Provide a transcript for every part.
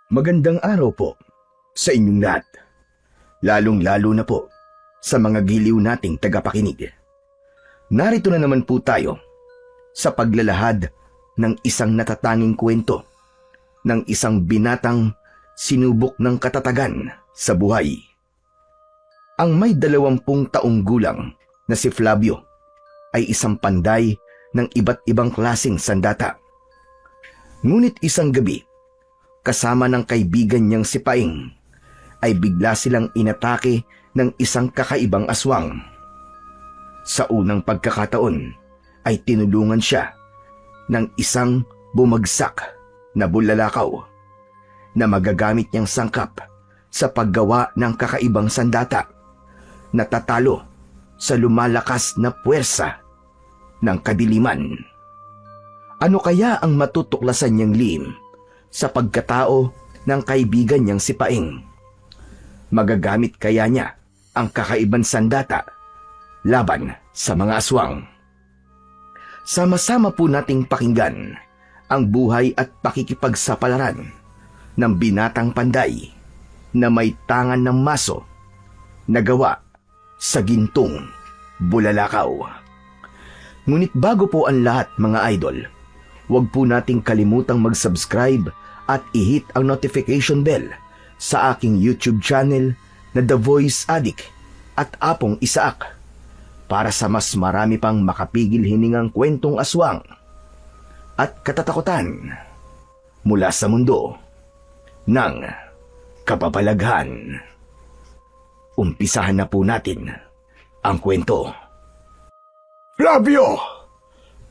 Magandang araw po sa inyong lahat, lalong-lalo na po sa mga giliw nating tagapakinig. Narito na naman po tayo sa paglalahad ng isang natatanging kwento ng isang binatang sinubok ng katatagan sa buhay. Ang may 20 taong gulang na si Flavio ay isang panday ng iba't ibang klaseng sandata. Ngunit isang gabi, kasama ng kaibigan niyang si Paing, ay bigla silang inatake ng isang kakaibang aswang. Sa unang pagkakataon ay tinulungan siya ng isang bumagsak na bulalakaw na magagamit niyang sangkap sa paggawa ng kakaibang sandata na tatalo sa lumalakas na puwersa ng kadiliman. Ano kaya ang matutuklasan niyang lihim sa pagkatao ng kaibigan niyang si Paing? Magagamit kaya niya ang kakaibang sandata laban sa mga aswang? Sama-sama po nating pakinggan ang buhay at pakikipagsapalaran ng binatang panday na may tangan ng maso na gawa sa gintong bulalakaw. Ngunit bago po ang lahat, mga idol, huwag po nating kalimutang mag-subscribe at i-hit ang notification bell sa aking YouTube channel na The Voice Addict at Apong Isaak para sa mas marami pang makapigil hiningang kwentong aswang at katatakutan mula sa mundo ng kababalaghan. Umpisahan na po natin ang kwento. Flavio!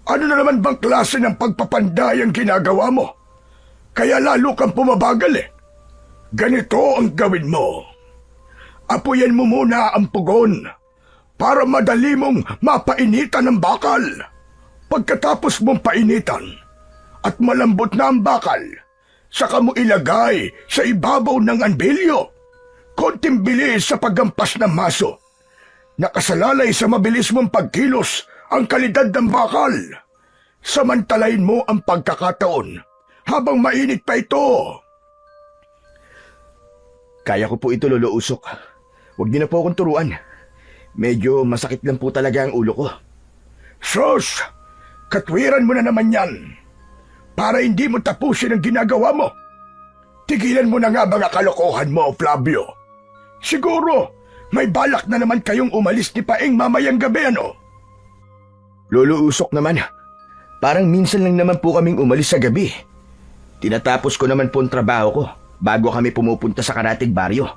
Ano na naman bang klase ng pagpapanday ang ginagawa mo? Kaya lalo kang pumabagal eh. Ganito ang gawin mo. Apuyan mo muna ang pugon para madali mong mapainitan ang bakal. Pagkatapos mong painitan at malambot na ang bakal, saka mo ilagay sa ibabaw ng anbilyo. Konting bilis sa paggampas ng maso. Nakasalalay sa mabilis mong pagkilos ang kalidad ng bakal. Samantalain mo ang pagkakataon habang mainit pa ito. Kaya ko po ito, Lolo Usok. Huwag niyo na po akong turuan. Medyo masakit lang po talaga ang ulo ko. Sus! Katwiran mo na naman yan. Para hindi mo tapusin ang ginagawa mo. Tigilan mo na nga mga kalokohan mo, Flavio. Siguro, may balak na naman kayong umalis ni Paeng mamayang gabi, ano? Lolo Usok naman, parang minsan lang naman po kaming umalis sa gabi. Tinatapos ko naman po ang trabaho ko bago kami pumupunta sa karatig baryo.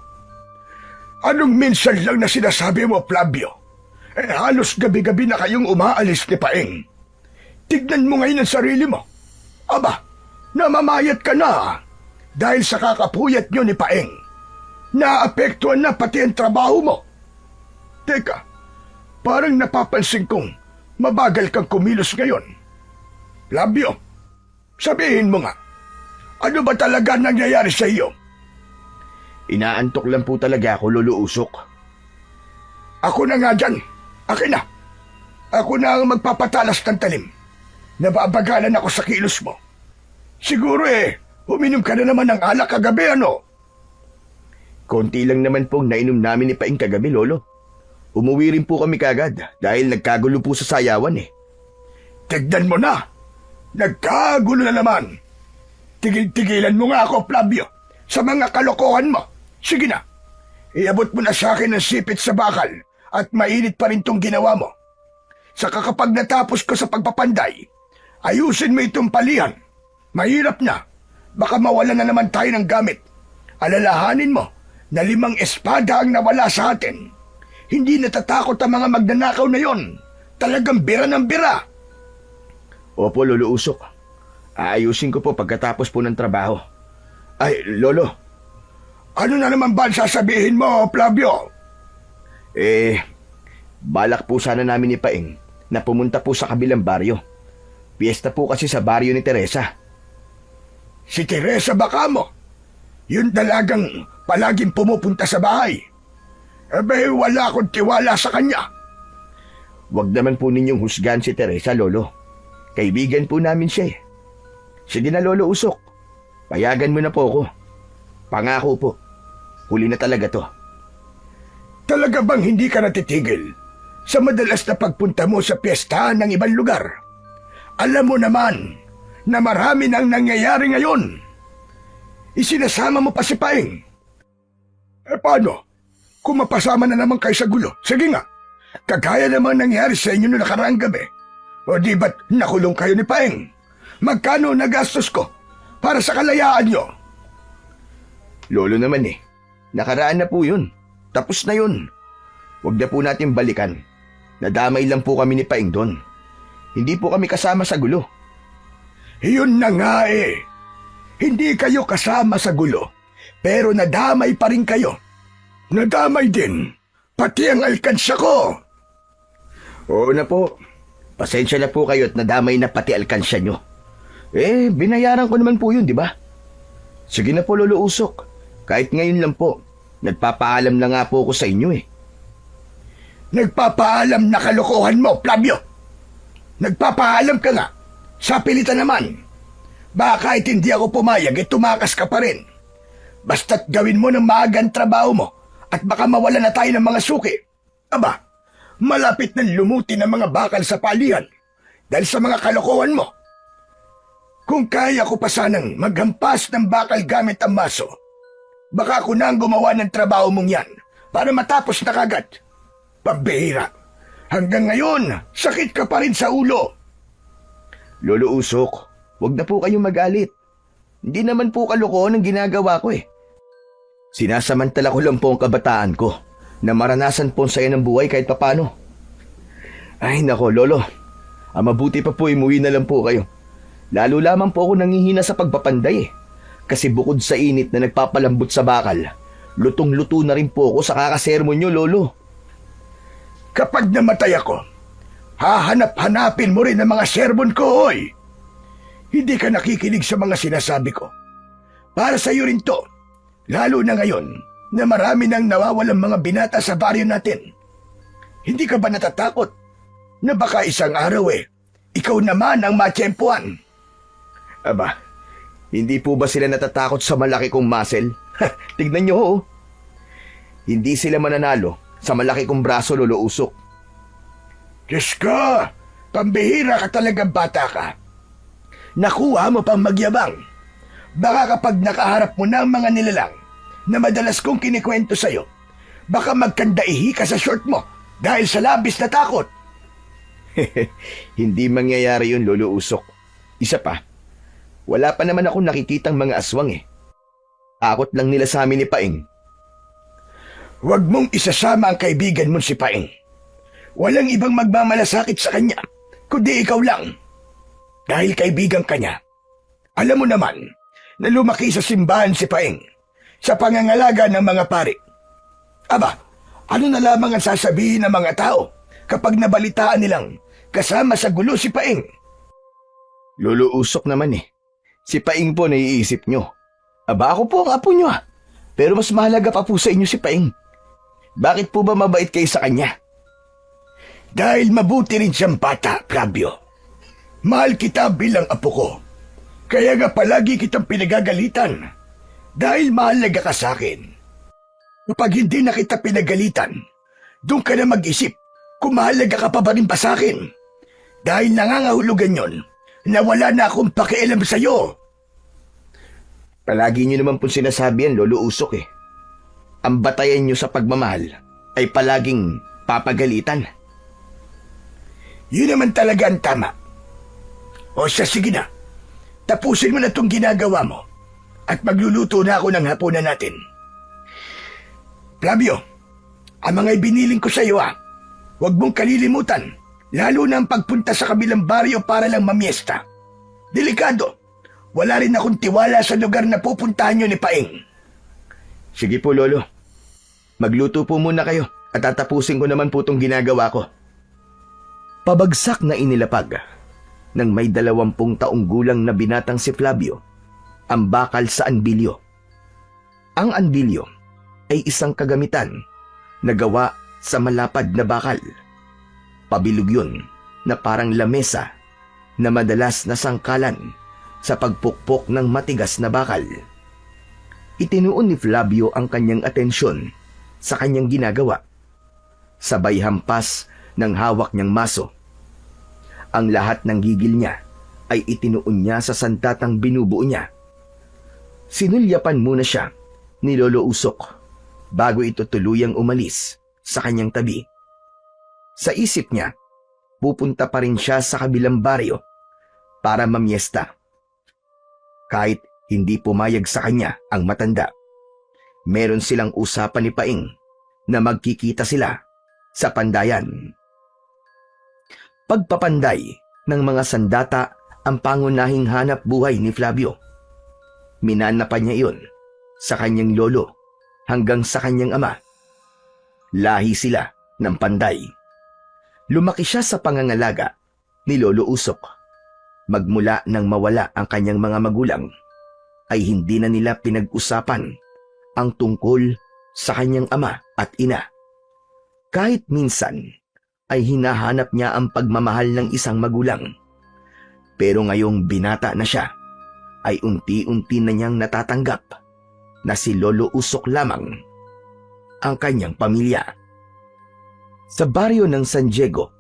Anong minsan lang na sinasabi mo, Flavio? Halos gabi-gabi na kayong umaalis ni Paeng. Tignan mo ngayon ang sarili mo. Aba, namamayat ka na dahil sa kakapuyat nyo ni Paeng. Naapektuhan na pati ang trabaho mo. Teka, parang napapansin kong mabagal kang kumilos ngayon. Flavio, sabihin mo nga, ano ba talaga nangyayari sa iyo? Inaantok lang po talaga ako, Lolo Usok. Ako na nga dyan. Akin na. Ako na ang magpapatalas ng talim. Nababagalan ako sa kilos mo. Siguro uminom ka na naman ng alak kagabi, ano? Konti lang naman pong nainom namin ni Paing kagabi, Lolo. Umuwi rin po kami kagad dahil nagkagulo po sa sayawan eh. Tignan mo na. Nagkagulo na naman. Tigil-tigilan mo nga ako, Flavio, sa mga kalokohan mo. Sige na. Iabot mo na sa akin ang sipit sa bakal at mainit pa rin tong ginawa mo. Saka kapag natapos ko sa pagpapanday, ayusin mo itong palihan. Mahirap na. Baka mawalan na naman tayo ng gamit. Alalahanin mo na 5 espada ang nawala sa atin. Hindi natatakot ang mga magnanakaw na yon. Talagang bira ng bira. Opo, Lolo Usok. Aayusin ko po pagkatapos po ng trabaho. Ay, Lolo. Ano na naman ba sasabihin mo, Flavio? Balak po sana namin ni Paing na pumunta po sa kabilang baryo. Piyesta po kasi sa baryo ni Teresa. Si Teresa baka mo? Yun talagang palaging pumupunta sa bahay. Wala akong tiwala sa kanya. Huwag naman po ninyong husgahan si Teresa, Lolo. Kaibigan po namin siya eh. Sige na, Lolo Usok. Payagan mo na po ako. Pangako po, huli na talaga to. Talaga bang hindi ka natitigil sa madalas na pagpunta mo sa piyestahan ng ibang lugar? Alam mo naman na marami nang nangyayari ngayon. Isinasama mo pa si Paing. Paano? Kung mapasama na naman kayo sa gulo, sige nga. Kagaya naman nangyari sa inyo noong nakaraang gabi. O di ba't nakulong kayo ni Paing? Magkano nagastos ko para sa kalayaan nyo? Lolo naman nakaraan na po yun. Tapos na yun. Huwag na po natin balikan. Nadamay lang po kami ni Paing doon. Hindi po kami kasama sa gulo. Yun na nga Hindi kayo kasama sa gulo, pero nadamay pa rin kayo. Nadamay din, pati ang alkansya ko. Oo na po. Pasensya na po kayo at nadamay na pati alkansya nyo. Binayaran ko naman po yun, di ba? Sige na po, Lolo Usok. Kahit ngayon lang po, nagpapaalam na nga po ako sa inyo Nagpapaalam na kalokohan mo, Flavio. Nagpapaalam ka nga. Sa pilitan naman. Baka kahit hindi ako pumayag, tumakas ka pa rin. Basta't gawin mo ng maagang trabaho mo at baka mawala na tayo ng mga suki. Aba, malapit na lumuti ng mga bakal sa palihan dahil sa mga kalokohan mo. Kung kaya ko pa sanang maghampas ng bakal gamit ang maso, baka ako na ang gumawa ng trabaho mong yan para matapos na kagad. Pambihira. Hanggang ngayon, sakit ka pa rin sa ulo. Lolo Usok, huwag na po kayong magalit. Hindi naman po kalokohan ang ginagawa ko Sinasamantala ko lang po ang kabataan ko na maranasan po ang saya ng buhay kahit papano. Ay nako, Lolo. Mabuti pa po umuwi na lang po kayo. Lalo lamang po ako nangihina sa pagpapanday Kasi bukod sa init na nagpapalambot sa bakal, lutong-luto na rin po ako sa kakasermon nyo, Lolo. Kapag namatay ako, hahanap-hanapin mo rin ang mga sermon ko, hoy. Hindi ka nakikinig sa mga sinasabi ko. Para sa iyo rin to, lalo na ngayon na marami nang nawawalang mga binata sa baryo natin. Hindi ka ba natatakot na baka isang araw ikaw naman ang matsyempuan? Aba, hindi po ba sila natatakot sa malaki kong muscle? Tignan nyo Hindi sila mananalo sa malaki kong braso, Lolo Usok. Diyos ko, pambihira ka talagang bata ka. Nakuha mo pang magyabang. Baka kapag nakaharap mo na ang mga nilalang na madalas kong kinikwento sa'yo, baka magkandaihi ka sa short mo dahil sa labis na takot. Hindi mangyayari yun, Lolo Usok. Isa pa, wala pa naman akong nakikitang mga aswang Takot lang nila sa amin ni Paing. Huwag mong isasama ang kaibigan mo si Paing. Walang ibang magmamalasakit sa kanya, kundi ikaw lang. Dahil kaibigan ka niya. Alam mo naman na lumaki sa simbahan si Paing sa pangangalaga ng mga pari. Aba, ano na lamang ang sasabihin ng mga tao kapag nabalitaan nilang kasama sa gulo si Paing? Lolo Usok naman Si Paing po naiisip nyo. Aba, ako po ang apo nyo Pero mas mahalaga pa po sa inyo si Paing. Bakit po ba mabait kayo sa kanya? Dahil mabuti rin siyang bata, Flavio. Mahal kita bilang apo ko. Kaya nga palagi kitang pinagagalitan. Dahil mahalaga ka sa akin. Kapag hindi na kita pinagalitan, doon ka na mag-isip kung mahalaga ka pa ba rin ba sa akin. Dahil nangangahulugan yon na wala na akong pakialam sa'yo. Palagi nyo naman po sinasabi yan, Lolo Usok Ang batayan nyo sa pagmamahal ay palaging papagalitan. Yun naman talaga ang tama. O siya, sige na. Tapusin mo na itong ginagawa mo at magluluto na ako ng hapunan natin. Flavio, ang mga ibiniling ko sa iyo huwag mong kalilimutan, lalo na ang pagpunta sa kabilang baryo para lang mamiesta. Delikado. Wala rin akong tiwala sa lugar na pupuntahan nyo ni Paing. Sige po, Lolo. Magluto po muna kayo at tatapusin ko naman po itong ginagawa ko. Pabagsak na inilapag ng may 20 taong gulang na binatang si Flavio ang bakal sa anbilyo. Ang anbilyo ay isang kagamitan na gawa sa malapad na bakal. Pabilog yun na parang lamesa na madalas na sangkalan sa pagpukpok ng matigas na bakal. Itinuon ni Flavio ang kanyang atensyon sa kanyang ginagawa. Sabay hampas ng hawak niyang maso. Ang lahat ng gigil niya ay itinuon niya sa sandatang binubuo niya. Sinulyapan muna siya ni Lolo Usok bago ito tuluyang umalis sa kanyang tabi. Sa isip niya, pupunta pa rin siya sa kabilang baryo para mamiesta. Kahit hindi pumayag sa kanya ang matanda, meron silang usapan ni Paing na magkikita sila sa pandayan. Pagpapanday ng mga sandata ang pangunahing hanap buhay ni Flavio. Minanapan niya iyon sa kanyang lolo hanggang sa kanyang ama. Lahi sila ng panday. Lumaki siya sa pangangalaga ni Lolo Usok. Magmula nang mawala ang kanyang mga magulang, ay hindi na nila pinag-usapan ang tungkol sa kanyang ama at ina. Kahit minsan ay hinahanap niya ang pagmamahal ng isang magulang. Pero ngayong binata na siya, ay unti-unti na niyang natatanggap na si Lolo Usok lamang ang kanyang pamilya. Sa baryo ng San Diego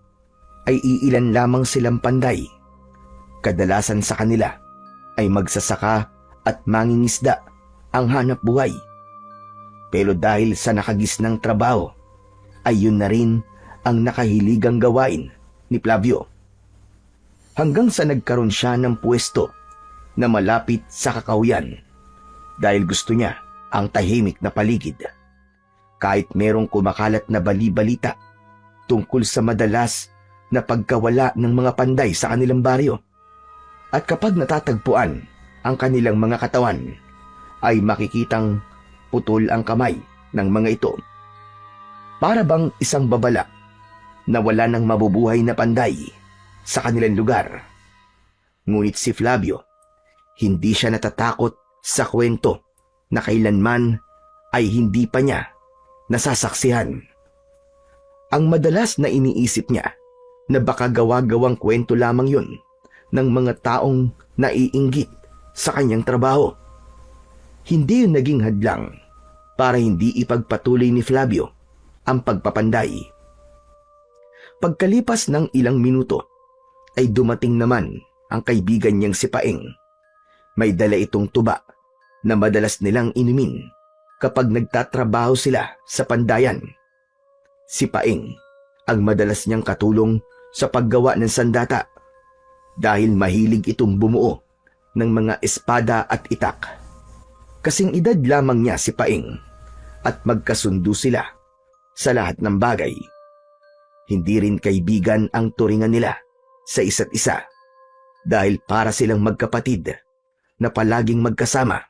ay iilan lamang silang panday. Kadalasan sa kanila ay magsasaka at mangingisda ang hanap buhay. Pero dahil sa nakagisnang trabaho, ay yun na rin ang nakahiligang gawain ni Flavio. Hanggang sa nagkaroon siya ng pwesto na malapit sa kakahuyan dahil gusto niya ang tahimik na paligid. Kahit merong kumakalat na bali-balita tungkol sa madalas na pagkawala ng mga panday sa kanilang baryo. At kapag natatagpuan ang kanilang mga katawan, ay makikitang putol ang kamay ng mga ito. Para bang isang babala na wala ng mabubuhay na panday sa kanilang lugar. Ngunit si Flavio, hindi siya natatakot sa kwento na kailanman ay hindi pa niya nasasaksihan. Ang madalas na iniisip niya na baka gawa-gawang kwento lamang yun ng mga taong naiinggit sa kanyang trabaho. Hindi yun naging hadlang para hindi ipagpatuloy ni Flavio ang pagpapanday. Pagkalipas ng ilang minuto, ay dumating naman ang kaibigan niyang si Paing. May dala itong tuba na madalas nilang inumin kapag nagtatrabaho sila sa pandayan. Si Paing ang madalas niyang katulong sa paggawa ng sandata dahil mahilig itong bumuo ng mga espada at itak. Kasing edad lamang niya si Paing at magkasundo sila sa lahat ng bagay. Hindi rin kaibigan ang turingan nila sa isa't isa dahil para silang magkapatid na palaging magkasama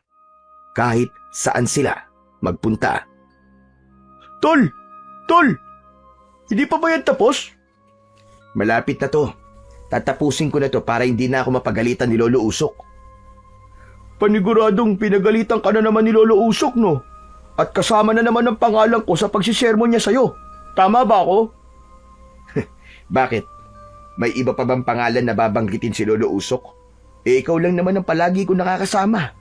kahit saan sila magpunta. Tol! Tol! Hindi pa ba yan tapos? Malapit na to. Tatapusin ko na to para hindi na ako mapagalitan ni Lolo Usok. Paniguradong pinagalitan ka na naman ni Lolo Usok, no? At kasama na naman ang pangalan ko sa pagsisermon niya sa'yo. Tama ba ako? Bakit? May iba pa bang pangalan na babanggitin si Lolo Usok? Eh ikaw lang naman ang palagi ko nakakasama.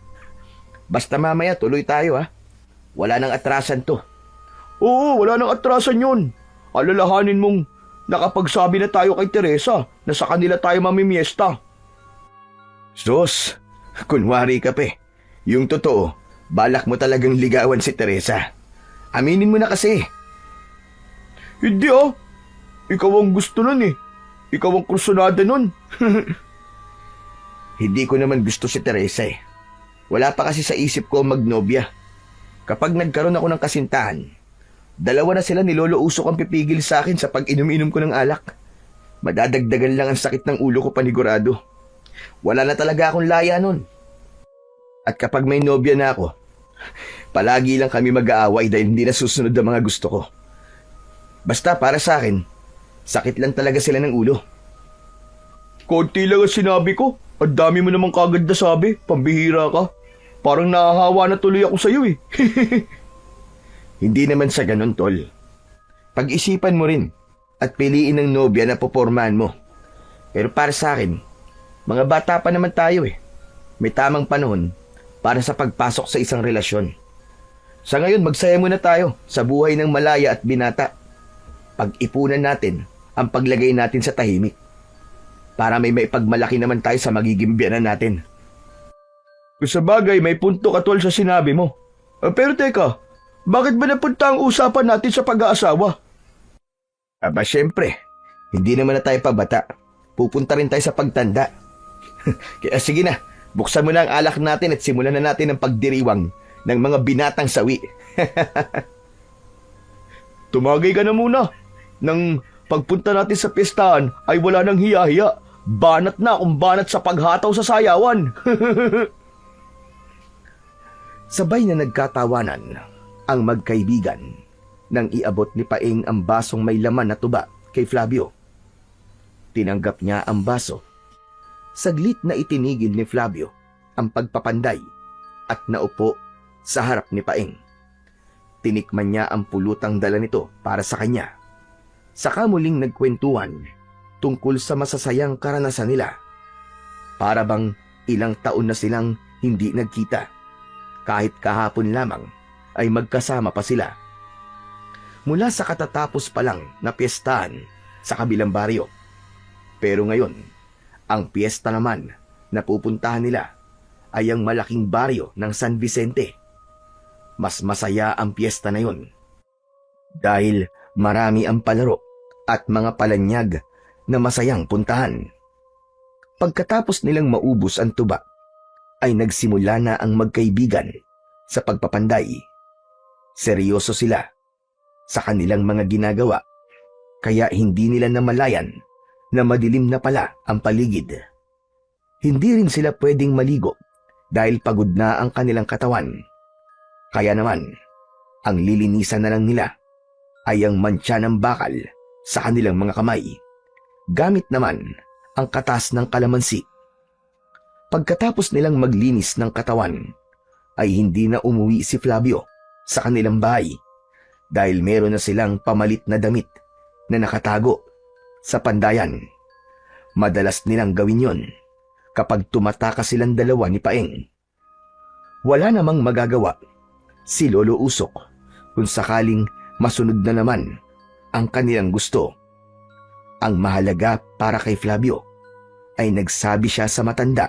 Basta mamaya tuloy tayo ha. Wala nang atrasan to. Oo, wala nang atrasan yun. Alalahanin mong nakapagsabi na tayo kay Teresa na sa kanila tayo mamimiesta. Sus, kunwari ka pe. Yung totoo, balak mo talagang ligawan si Teresa. Aminin mo na kasi. Hindi ah. Ikaw ang gusto nun eh. Ikaw ang krusonada nun. Hindi ko naman gusto si Teresa eh. Wala pa kasi sa isip ko magnobya. Kapag nagkaroon ako ng kasintahan, dalawa na sila ni Lolo Usok ang pipigil sa akin sa pag-inom-inom ko ng alak. Madadagdagan lang ang sakit ng ulo ko panigurado. Wala na talaga akong laya nun. At kapag may nobya na ako, palagi lang kami mag-aaway dahil hindi nasusunod ang mga gusto ko. Basta para sa akin, sakit lang talaga sila ng ulo. Konti lang ang sinabi ko. Ang dami mo namang kagad na sabi. Pambihira ka. Parang nahahawa na tuloy ako sa'yo eh. Hindi naman sa ganun, tol. Pag-isipan mo rin at piliin ng nobya na popormahan mo. Pero para sa akin, mga bata pa naman tayo eh. May tamang panahon para sa pagpasok sa isang relasyon. Sa ngayon, magsaya muna tayo sa buhay ng malaya at binata. Pag-ipunan natin ang paglagay natin sa tahimik para may maipagmalaki naman tayo sa magiging biyanan natin. Sa bagay, may punto ka tol sa sinabi mo. Pero teka, bakit ba napunta ang usapan natin sa pag-aasawa? Aba syempre, hindi naman na tayo pabata. Pupunta rin tayo sa pagtanda. Kaya sige na, buksan mo na ang alak natin at simulan na natin ang pagdiriwang ng mga binatang sawi. Tumagay ka na muna. Nang pagpunta natin sa pistahan ay wala nang hiya-hiya. Banat na kung banat sa paghataw sa sayawan. Sabay na nagkatawanan ang magkaibigan nang iabot ni Paeng ang basong may laman na tuba kay Flavio. Tinanggap niya ang baso. Saglit na itinigil ni Flavio ang pagpapanday at naupo sa harap ni Paeng. Tinikman niya ang pulutang dala nito para sa kanya. Saka muling nagkwentuhan tungkol sa masasayang karanasan nila. Para bang ilang taon na silang hindi nagkita. Kahit kahapon lamang ay magkasama pa sila. Mula sa katatapos pa lang na piyestahan sa kabilang baryo. Pero ngayon, ang piyesta naman na pupuntahan nila ay ang malaking baryo ng San Vicente. Mas masaya ang piyesta na yon dahil marami ang palaro at mga palanyag na masayang puntahan. Pagkatapos nilang maubos ang tuba, ay nagsimula na ang magkaibigan sa pagpapanday. Seryoso sila sa kanilang mga ginagawa, kaya hindi nila namalayan na madilim na pala ang paligid. Hindi rin sila pwedeng maligo dahil pagod na ang kanilang katawan. Kaya naman, ang lilinisan na lang nila ay ang mantsa ng bakal sa kanilang mga kamay, gamit naman ang katas ng kalamansi. Pagkatapos nilang maglinis ng katawan, ay hindi na umuwi si Flavio sa kanilang bahay dahil meron na silang pamalit na damit na nakatago sa pandayan. Madalas nilang gawin yon kapag tumatakas silang dalawa ni Paeng. Wala namang magagawa si Lolo Usok kung sakaling masunod na naman ang kanilang gusto. Ang mahalaga para kay Flavio ay nagsabi siya sa matanda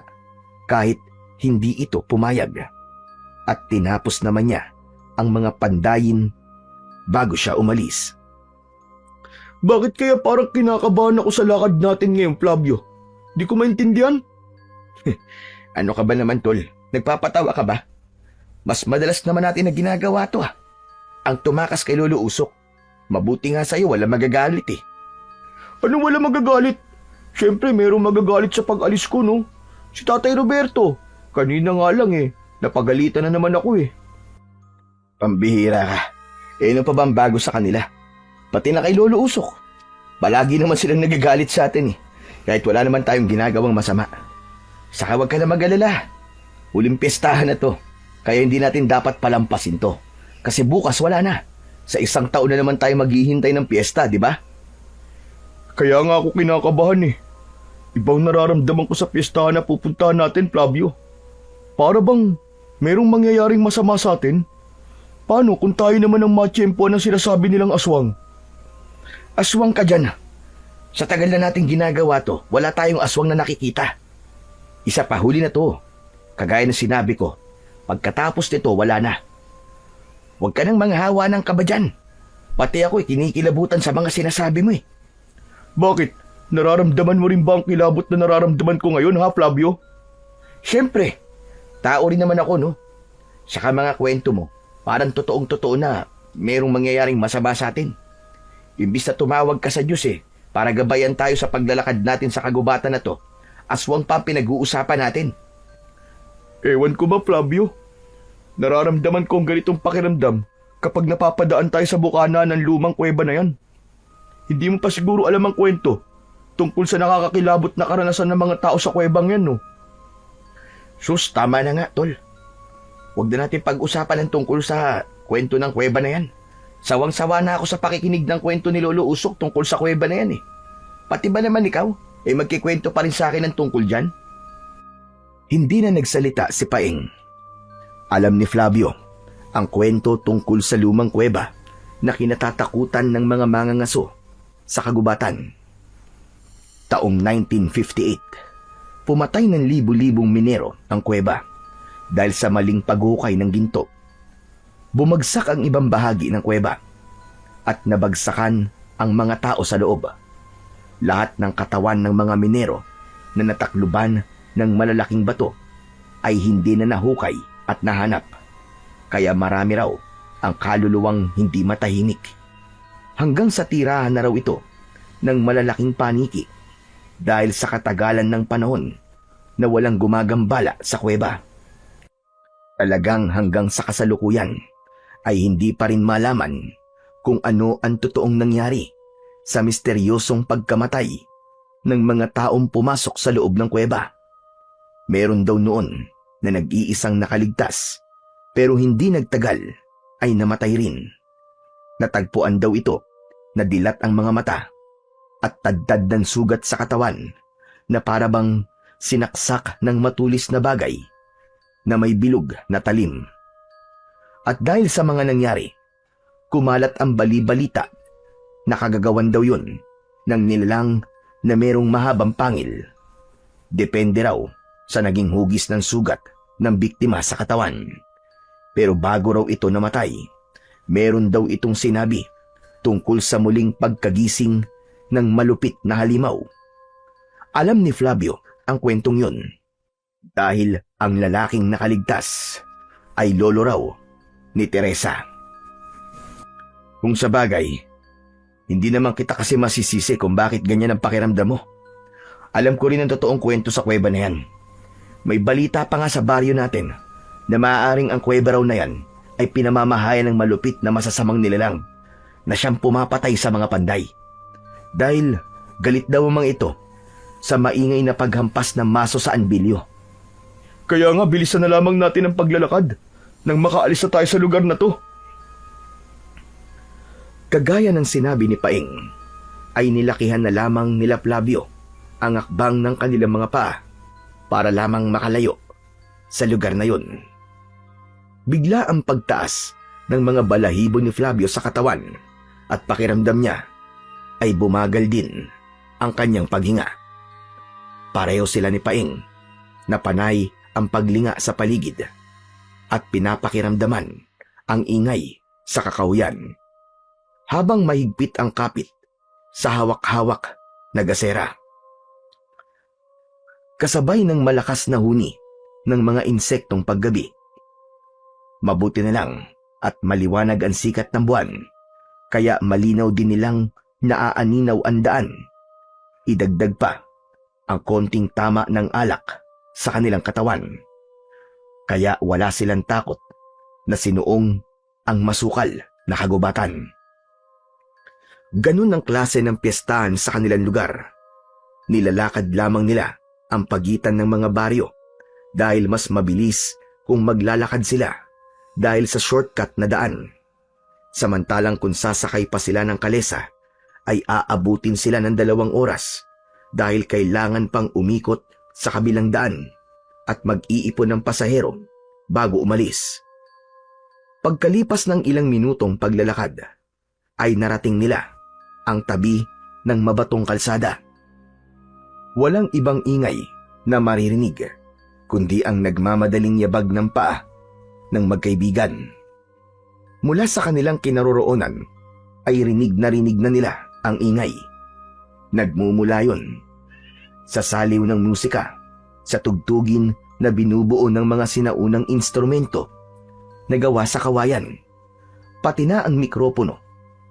kahit hindi ito pumayag, at tinapos naman niya ang mga pandayin bago siya umalis. Bakit kaya parang kinakabahan ako sa lakad natin ngayon, Flavio? Di ko maintindihan. Ano ka ba naman, tol? Nagpapatawa ka ba? Mas madalas naman natin na ginagawa to, ha? Ang tumakas kay Lolo Usok. Mabuti nga sa'yo, wala magagalit eh. Ano wala magagalit? Siyempre, mayroong magagalit sa pag-alis ko, no? Si Tatay Roberto. Kanina nga lang eh. Napagalitan na naman ako eh. Pambihira ka. Ano pa bang bago sa kanila? Pati na kay Lolo Usok. Palagi naman silang nagagalit sa atin eh. Kahit wala naman tayong ginagawang masama. Saka wag ka na mag-alala. Huling piyestahan na to. Kaya hindi natin dapat palampasin to. Kasi bukas wala na. Sa isang taon na naman tayo maghihintay ng piyesta, di ba? Kaya nga ako kinakabahan eh. Ibang nararamdaman ko sa piyestahan na pupuntahan natin, Flavio. Para bang merong mangyayaring masama sa atin? Paano kung tayo naman ang matsyempoan ng sinasabi nilang aswang? Aswang ka dyan. Sa tagal na natin ginagawa to, wala tayong aswang na nakikita. Isa pa, huli na to. Kagaya ng sinabi ko, pagkatapos nito, wala na. Huwag ka nang manghawa ng kaba dyan. Pati ako kinikilabutan sa mga sinasabi mo eh. Bakit? Nararamdaman mo rin ba ang kilabot na nararamdaman ko ngayon, ha, Flavio? Siyempre. Tao rin naman ako, no? Saka mga kwento mo, parang totoong-totoo na merong mangyayaring masama sa atin. Imbis na tumawag ka sa Diyos eh, para gabayan tayo sa paglalakad natin sa kagubatan na to, aswang pa pinag-uusapan natin. Ewan ko ba, Flavio? Nararamdaman ko ang ganitong pakiramdam kapag napapadaan tayo sa bukana ng lumang kuweba na yan. Hindi mo pa siguro alam ang kwento tungkol sa nakakakilabot na karanasan ng mga tao sa kuwebang yan, no? Sus, tama na nga, tol. Huwag na natin pag-usapan ng tungkol sa kwento ng kuweba na yan. Sawang-sawa na ako sa pakikinig ng kwento ni Lolo Usok tungkol sa kuweba na yan eh. Pati ba naman ikaw, magkikwento pa rin sa akin ng tungkol dyan? Hindi na nagsalita si Paeng. Alam ni Flavio ang kwento tungkol sa lumang kuweba na kinatatakutan ng mga mangangaso sa kagubatan. Taong 1958, pumatay ng libu-libong minero ang kuweba dahil sa maling paghukay ng ginto. Bumagsak ang ibang bahagi ng kuweba at nabagsakan ang mga tao sa loob. Lahat ng katawan ng mga minero na natakluban ng malalaking bato ay hindi na nahukay at nahanap. Kaya marami raw ang kaluluwang hindi matahimik. Hanggang sa tirahan na raw ito ng malalaking paniki dahil sa katagalan ng panahon na walang gumagambala sa kuweba. Talagang hanggang sa kasalukuyan ay hindi pa rin malaman kung ano ang totoong nangyari sa misteryosong pagkamatay ng mga taong pumasok sa loob ng kuweba. Meron daw noon na nag-iisang nakaligtas pero hindi nagtagal ay namatay rin. Natagpuan daw ito na dilat ang mga mata at tadtad ng sugat sa katawan na parabang sinaksak ng matulis na bagay na may bilog na talim. At dahil sa mga nangyari, kumalat ang bali-balita na kagagawan daw yun ng nilalang na merong mahabang pangil. Depende raw sa naging hugis ng sugat ng biktima sa katawan. Pero bago raw ito namatay, meron daw itong sinabi tungkol sa muling pagkagising ng malupit na halimaw. Alam ni Flavio ang kwentong yun dahil ang lalaking nakaligtas ay lolo raw ni Teresa. Kung sa bagay, hindi naman kita kasi masisisi kung bakit ganyan ang pakiramdam mo. Alam ko rin ang totoong kwento sa kuweba na yan. May balita pa nga sa baryo natin na maaaring ang kuweba raw na yan ay pinamamahayan ng malupit na masasamang nilalang na siyang pumapatay sa mga panday. Dahil galit daw ang mga ito sa maingay na paghampas ng maso sa anbilyo. Kaya nga bilisan na lamang natin ang paglalakad nang makaalis na tayo sa lugar na to. Kagaya ng sinabi ni Paing, ay nilakihan na lamang nila Flavio ang akbang ng kanilang mga paa para lamang makalayo sa lugar na yun. Bigla ang pagtaas ng mga balahibo ni Flavio sa katawan at pakiramdam niya ay bumagal din ang kanyang paghinga. Pareho sila ni Paing na panay ang paglinga sa paligid at pinapakiramdaman ang ingay sa kakahuyan habang mahigpit ang kapit sa hawak-hawak na gasera. Kasabay ng malakas na huni ng mga insektong paggabi. Mabuti na lang at maliwanag ang sikat ng buwan, kaya malinaw din nilang naaaninaw ang daan. Idagdag pa ang konting tama ng alak sa kanilang katawan, kaya wala silang takot na sinuong ang masukal na kagubatan. Ganun ang klase ng piyestahan sa kanilang lugar. Nilalakad lamang nila ang pagitan ng mga baryo dahil mas mabilis kung maglalakad sila dahil sa shortcut na daan. Samantalang kung sasakay pa sila ng kalesa ay aabutin sila ng 2 oras dahil kailangan pang umikot sa kabilang daan at mag-iipon ng pasahero bago umalis. Pagkalipas ng ilang minutong paglalakad ay narating nila ang tabi ng mabatong kalsada. Walang ibang ingay na maririnig kundi ang nagmamadaling yabag ng paa ng magkaibigan. Mula sa kanilang kinaroroonan ay rinig na nila ang ingay. Nagmumula yun sa saliw ng musika, sa tugtugin na binubuo ng mga sinaunang instrumento na gawa sa kawayan, pati na ang mikropono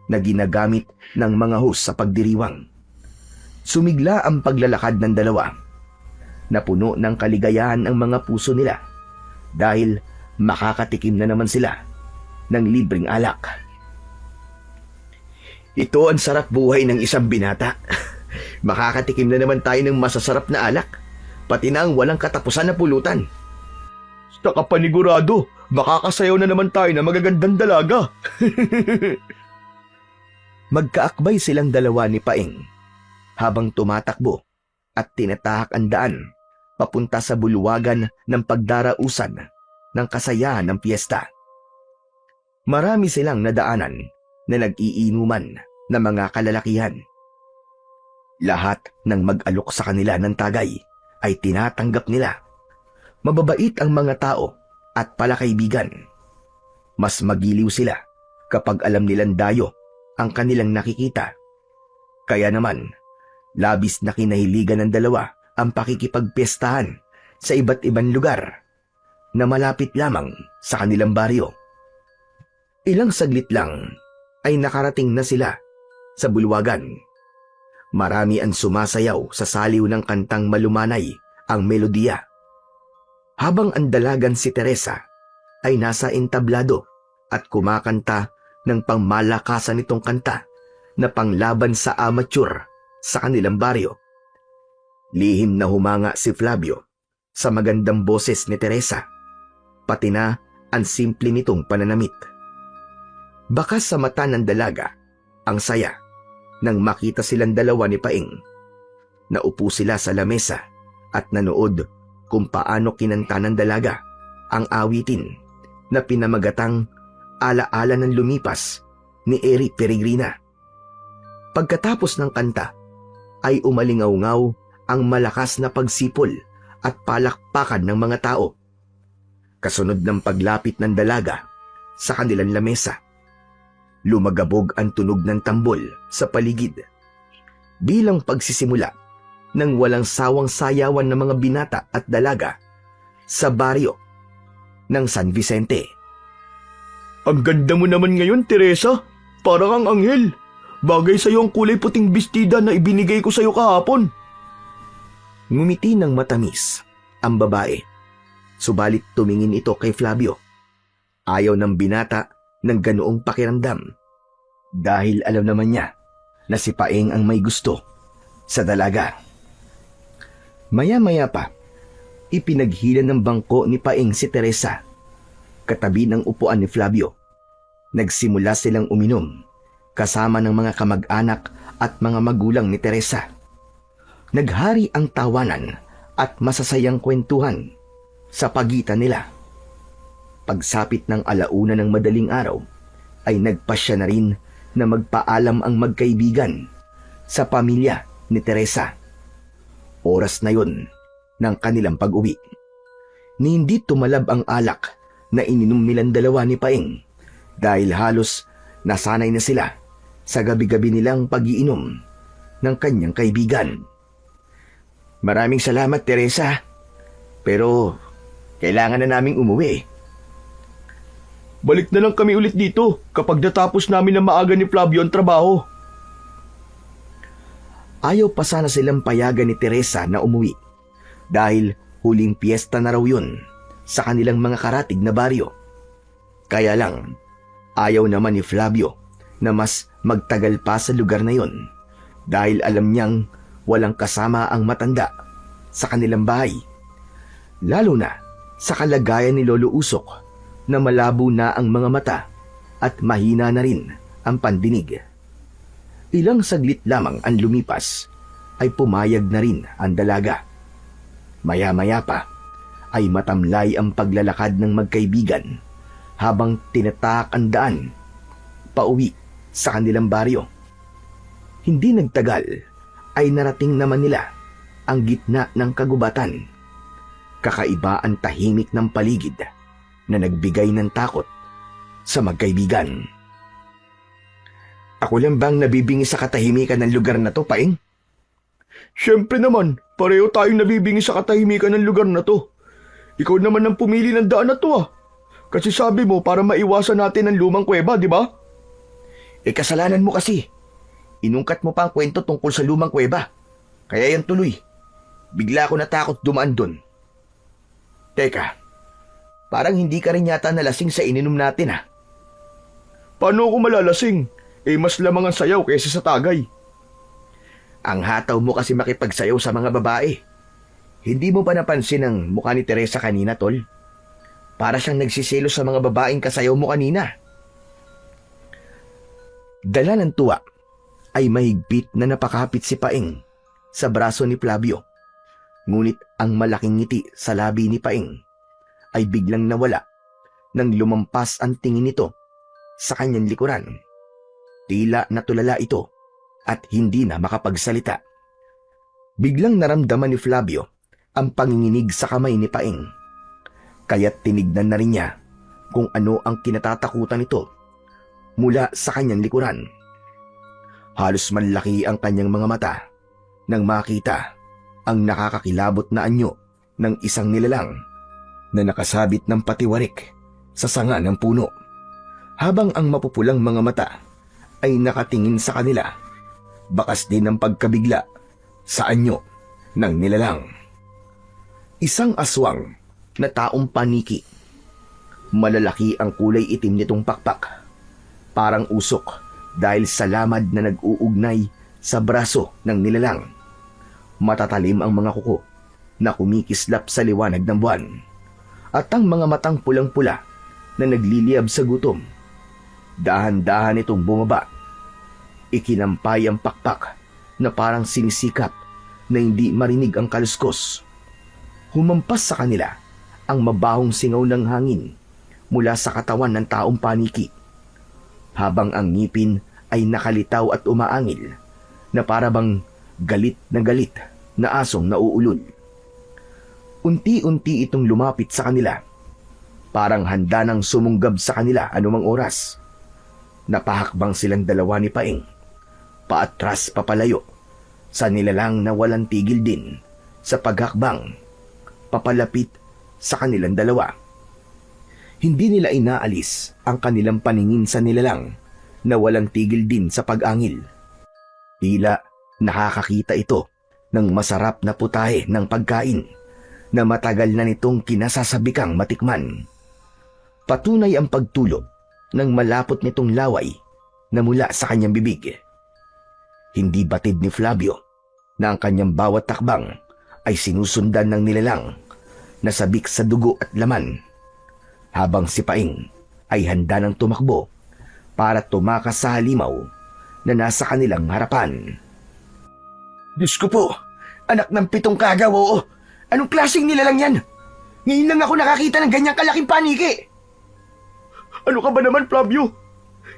na ginagamit ng mga host sa pagdiriwang. Sumigla ang paglalakad ng dalawa. Napuno ng kaligayahan ang mga puso nila dahil makakatikim na naman sila ng libreng alak. Ito ang sarap buhay ng isang binata. Makakatikim na naman tayo ng masasarap na alak, pati na ang walang katapusan na pulutan. Sa kapanigurado, makakasayaw na naman tayo ng magagandang dalaga. Magkaakbay silang dalawa ni Paing habang tumatakbo at tinatahak ang daan papunta sa bulwagan ng pagdarausan ng kasayahan ng piyesta. Marami silang nadaanan na nag-iinuman na mga kalalakihan. Lahat ng mag-alok sa kanila ng tagay ay tinatanggap nila. Mababait ang mga tao at palakaibigan. Mas magiliw sila kapag alam nilang dayo ang kanilang nakikita. Kaya naman, labis na kinahiligan ng dalawa ang pakikipagpiestahan sa iba't ibang lugar na malapit lamang sa kanilang baryo. Ilang saglit lang ay nakarating na sila sa bulwagan. Marami ang sumasayaw sa saliw ng kantang malumanay ang melodiya. Habang ang dalagan si Teresa ay nasa entablado at kumakanta ng pangmalakasan nitong kanta na panglaban sa amateur sa kanilang baryo. Lihim na humanga si Flavio sa magandang boses ni Teresa, pati na ang simple nitong pananamit. Bakas sa mata ng dalaga ang saya nang makita silang dalawa ni Paing. Naupo sila sa lamesa at nanood kung paano kinanta ng dalaga ang awitin na pinamagatang Alaala ng Lumipas ni Eric Peregrina. Pagkatapos ng kanta ay umalingaw-ngaw ang malakas na pagsipol at palakpakan ng mga tao. Kasunod ng paglapit ng dalaga sa kanilang lamesa, lumagabog ang tunog ng tambol sa paligid. Bilang pagsisimula ng walang sawang sayawan ng mga binata at dalaga sa baryo ng San Vicente. Ang ganda mo naman ngayon, Teresa. Parang ang anghel. Bagay sa'yo ang kulay puting bestida na ibinigay ko sa'yo kahapon. Ngumiti ng matamis ang babae. Subalit tumingin ito kay Flavio. Ayaw ng binata ng ganoong pakiramdam. Dahil alam naman niya na si Paeng ang may gusto sa dalaga. Maya-maya pa, ipinaghila ng bangko ni Paeng si Teresa, katabi ng upuan ni Flavio. Nagsimula silang uminom, kasama ng mga kamag-anak at mga magulang ni Teresa. Naghari ang tawanan at masasayang kwentuhan sa pagitan nila. Pagsapit ng alauna ng madaling araw, ay nagpasya na rin na magpaalam ang magkaibigan sa pamilya ni Teresa. Oras na yon ng kanilang pag-uwi. Ni hindi tumalab ang alak na ininom nilang dalawa ni Paeng dahil halos nasanay na sila sa gabi-gabi nilang pag-iinom ng kanyang kaibigan. Maraming salamat, Teresa. Pero kailangan na naming umuwi. Balik na lang kami ulit dito kapag natapos namin na maaga ni Flavio ang trabaho. Ayaw pa sana silang payagan ni Teresa na umuwi dahil huling piyesta na raw yun sa kanilang mga karatig na baryo. Kaya lang, ayaw naman ni Flavio na mas magtagal pa sa lugar na yon dahil alam niyang walang kasama ang matanda sa kanilang bahay. Lalo na sa kalagayan ni Lolo Usok na malabo na ang mga mata at mahina na rin ang pandinig. Ilang saglit lamang ang lumipas ay pumayag na rin ang dalaga. Maya-maya pa ay matamlay ang paglalakad ng magkaibigan habang tinatak ang daan pauwi sa kanilang baryo. Hindi nagtagal ay narating naman nila ang gitna ng kagubatan. Kakaiba ang tahimik ng paligid na nagbigay ng takot sa magkaibigan. Ako lang bang nabibingi sa katahimikan ng lugar na to, Paeng? Siyempre naman, pareho tayong nabibingi sa katahimikan ng lugar na to. Ikaw naman ang pumili ng daan na to Kasi sabi mo para maiwasan natin ang lumang kuweba, di ba? Kasalanan mo kasi. Inungkat mo pa ang kwento tungkol sa lumang kuweba. Kaya yan tuloy. Bigla ako natakot dumaan dun. Teka, parang hindi ka rin yata nalasing sa ininom natin Paano ako malalasing? Mas lamang ang sayaw kaysa sa tagay. Ang hataw mo kasi makipagsayaw sa mga babae. Hindi mo ba napansin ang mukha ni Teresa kanina, Tol? Para siyang nagsiselo sa mga babaeng kasayaw mo kanina. Dala ng tuwa ay mahigpit na napakapit si Paeng sa braso ni Flavio. Ngunit ang malaking ngiti sa labi ni Paeng ay biglang nawala nang lumampas ang tingin nito sa kanyang likuran. Tila natulala ito at hindi na makapagsalita. Biglang naramdaman ni Flavio ang panginginig sa kamay ni Paing. Kaya't tinignan na rin niya kung ano ang kinatatakutan nito mula sa kanyang likuran. Halos manlaki ang kanyang mga mata nang makita ang nakakakilabot na anyo ng isang nilalang na nakasabit ng patiwarik sa sanga ng puno, habang ang mapupulang mga mata ay nakatingin sa kanila, bakas din ng pagkabigla sa anyo ng nilalang. Isang aswang na taong paniki. Malalaki ang kulay itim nitong pakpak, parang usok dahil sa lamad na nag-uugnay sa braso ng nilalang. Matatalim ang mga kuko na kumikislap sa liwanag ng buwan, at ang mga matang pulang-pula na nagliliyab sa gutom. Dahan-dahan itong bumaba. Ikinampay ang pakpak na parang sinisikap na hindi marinig ang kaluskos. Humampas sa kanila ang mabahong singaw ng hangin mula sa katawan ng taong paniki, habang ang ngipin ay nakalitaw at umaangil na parabang galit na asong nauulol. Unti-unti itong lumapit sa kanila, parang handa nang sumunggab sa kanila anumang oras. Napahakbang silang dalawa ni Paing, paatras papalayo, sa nilalang na walang tigil din sa paghakbang, papalapit sa kanilang dalawa. Hindi nila inaalis ang kanilang paningin sa nilalang na walang tigil din sa pag-angil. Tila nakakakita ito ng masarap na putahe ng pagkain na matagal na nitong kinasasabikang matikman. Patunay ang pagtulog ng malapot nitong laway na mula sa kanyang bibig. Hindi batid ni Flavio na ang kanyang bawat takbang ay sinusundan ng nilalang na sabik sa dugo at laman, habang si Paing ay handa ng tumakbo para tumakas sa halimaw na nasa kanilang harapan. Diyos ko po, anak ng 7 kagaw, oo. Anong klaseng nilalang yan? Ngayon lang ako nakakita ng ganyang kalaking paniki. Ano ka ba naman, Flavio?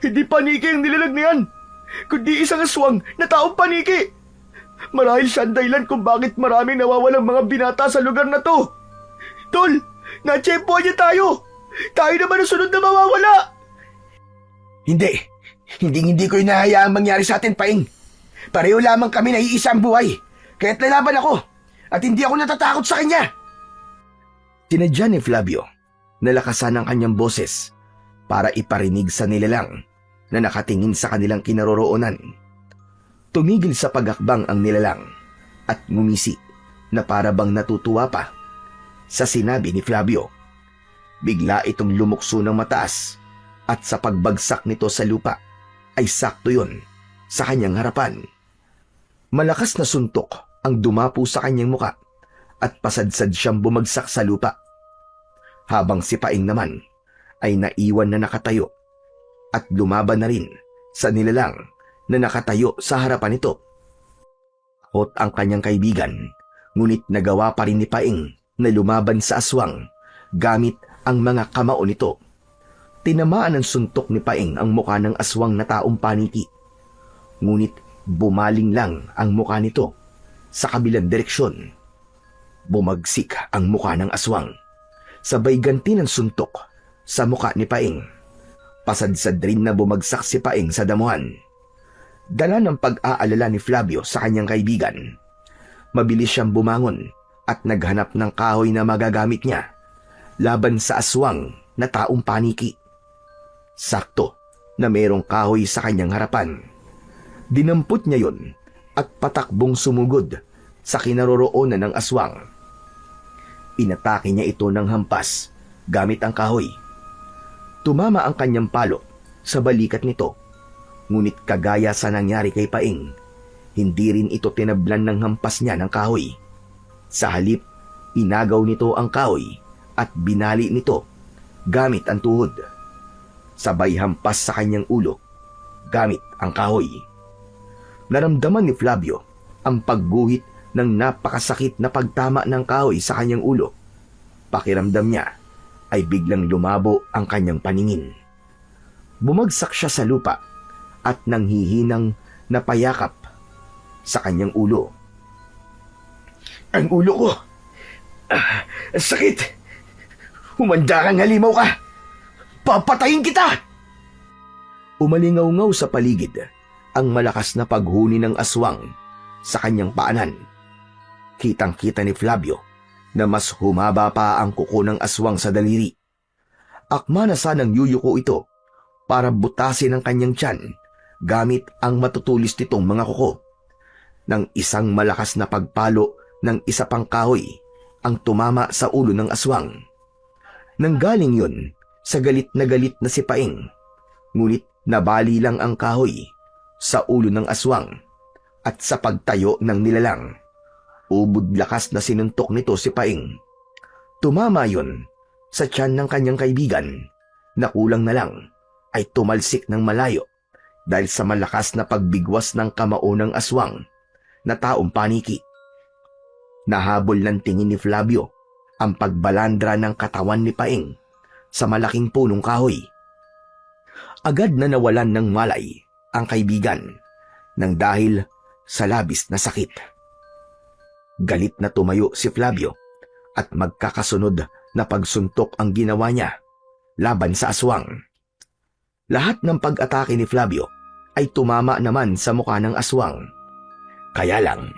Hindi paniki ang nilalag na yan, kundi isang aswang na taong paniki. Marahil siya ang dahilan kung bakit maraming nawawalang mga binata sa lugar na to. Tol, natsyempohan niya tayo. Tayo naman ang sunod na mawawala. Hindi ko inahayaang mangyari sa atin, Paing. Pareho lamang kami na iisang buhay, kaya't lalaban ako at hindi ako natatakot sa kanya. Tinadya ni Flavio na lakasan ang kanyang boses para iparinig sa nilalang na nakatingin sa kanilang kinaroroonan. Tumigil sa paghakbang ang nilalang at ngumisi na parabang natutuwa pa sa sinabi ni Flavio. Bigla itong lumukso ng mataas at sa pagbagsak nito sa lupa ay sakto yon sa kanyang harapan. Malakas na suntok ang dumapo sa kanyang muka at pasadsad siyang bumagsak sa lupa, habang si Paing naman ay naiwan na nakatayo at lumaban na rin sa nilalang na nakatayo sa harapan nito. Takot ang kanyang kaibigan, ngunit nagawa pa rin ni Paing na lumaban sa aswang gamit ang mga kamao nito. Tinamaan ng suntok ni Paing ang muka ng aswang na taong paniki, ngunit bumaling lang ang muka nito sa kabilang direksyon. Bumagsik ang muka ng aswang, sabay ganti ng suntok sa muka ni Paing. Pasadsad rin na bumagsak si Paing sa damuhan. Dala ng pag-aalala ni Flavio sa kanyang kaibigan, mabilis siyang bumangon at naghanap ng kahoy na magagamit niya laban sa aswang na taong paniki. Sakto na mayroong kahoy sa kanyang harapan. Dinampot niya yon at patakbong sumugod sa kinaroroonan ng aswang. Inatake niya ito ng hampas gamit ang kahoy. Tumama ang kanyang palo sa balikat nito, ngunit kagaya sa nangyari kay Paing, hindi rin ito tinablan ng hampas niya ng kahoy. Sa halip, inagaw nito ang kahoy at binali nito gamit ang tuhod. Sabay hampas sa kanyang ulo gamit ang kahoy. Naramdaman ni Flavio ang pagguhit ng napakasakit na pagtama ng kahoy sa kanyang ulo. Pakiramdam niya ay biglang lumabo ang kanyang paningin. Bumagsak siya sa lupa at nanghihinang napayakap sa kanyang ulo. Ang ulo ko. Sakit. Humanda kang halimaw ka. Papatayin kita! Umalingaw-ngaw sa paligid ang malakas na paghuni ng aswang sa kanyang paanan. Kitang-kita ni Flavio na mas humaba pa ang kuko ng aswang sa daliri. Akma na sanang yuyuko ito para butasin ang kanyang tiyan gamit ang matutulis nitong mga kuko. Nang isang malakas na pagpalo ng isa pang kahoy ang tumama sa ulo ng aswang. Nanggaling yun sa galit na si Paing, ngunit nabali lang ang kahoy sa ulo ng aswang at sa pagtayo ng nilalang. Ubod lakas na sinuntok nito si Paing. Tumama yun sa tiyan ng kanyang kaibigan na kulang na lang ay tumalsik ng malayo dahil sa malakas na pagbigwas ng kamao ng aswang na taong paniki. Nahabol ng tingin ni Flavio ang pagbalandra ng katawan ni Paing sa malaking punong kahoy. Agad na nawalan ng malay ang kaibigan nang dahil sa labis na sakit. Galit na tumayo si Flavio at magkakasunod na pagsuntok ang ginawa niya laban sa aswang. Lahat ng pag-atake ni Flavio ay tumama naman sa mukha ng aswang. Kaya lang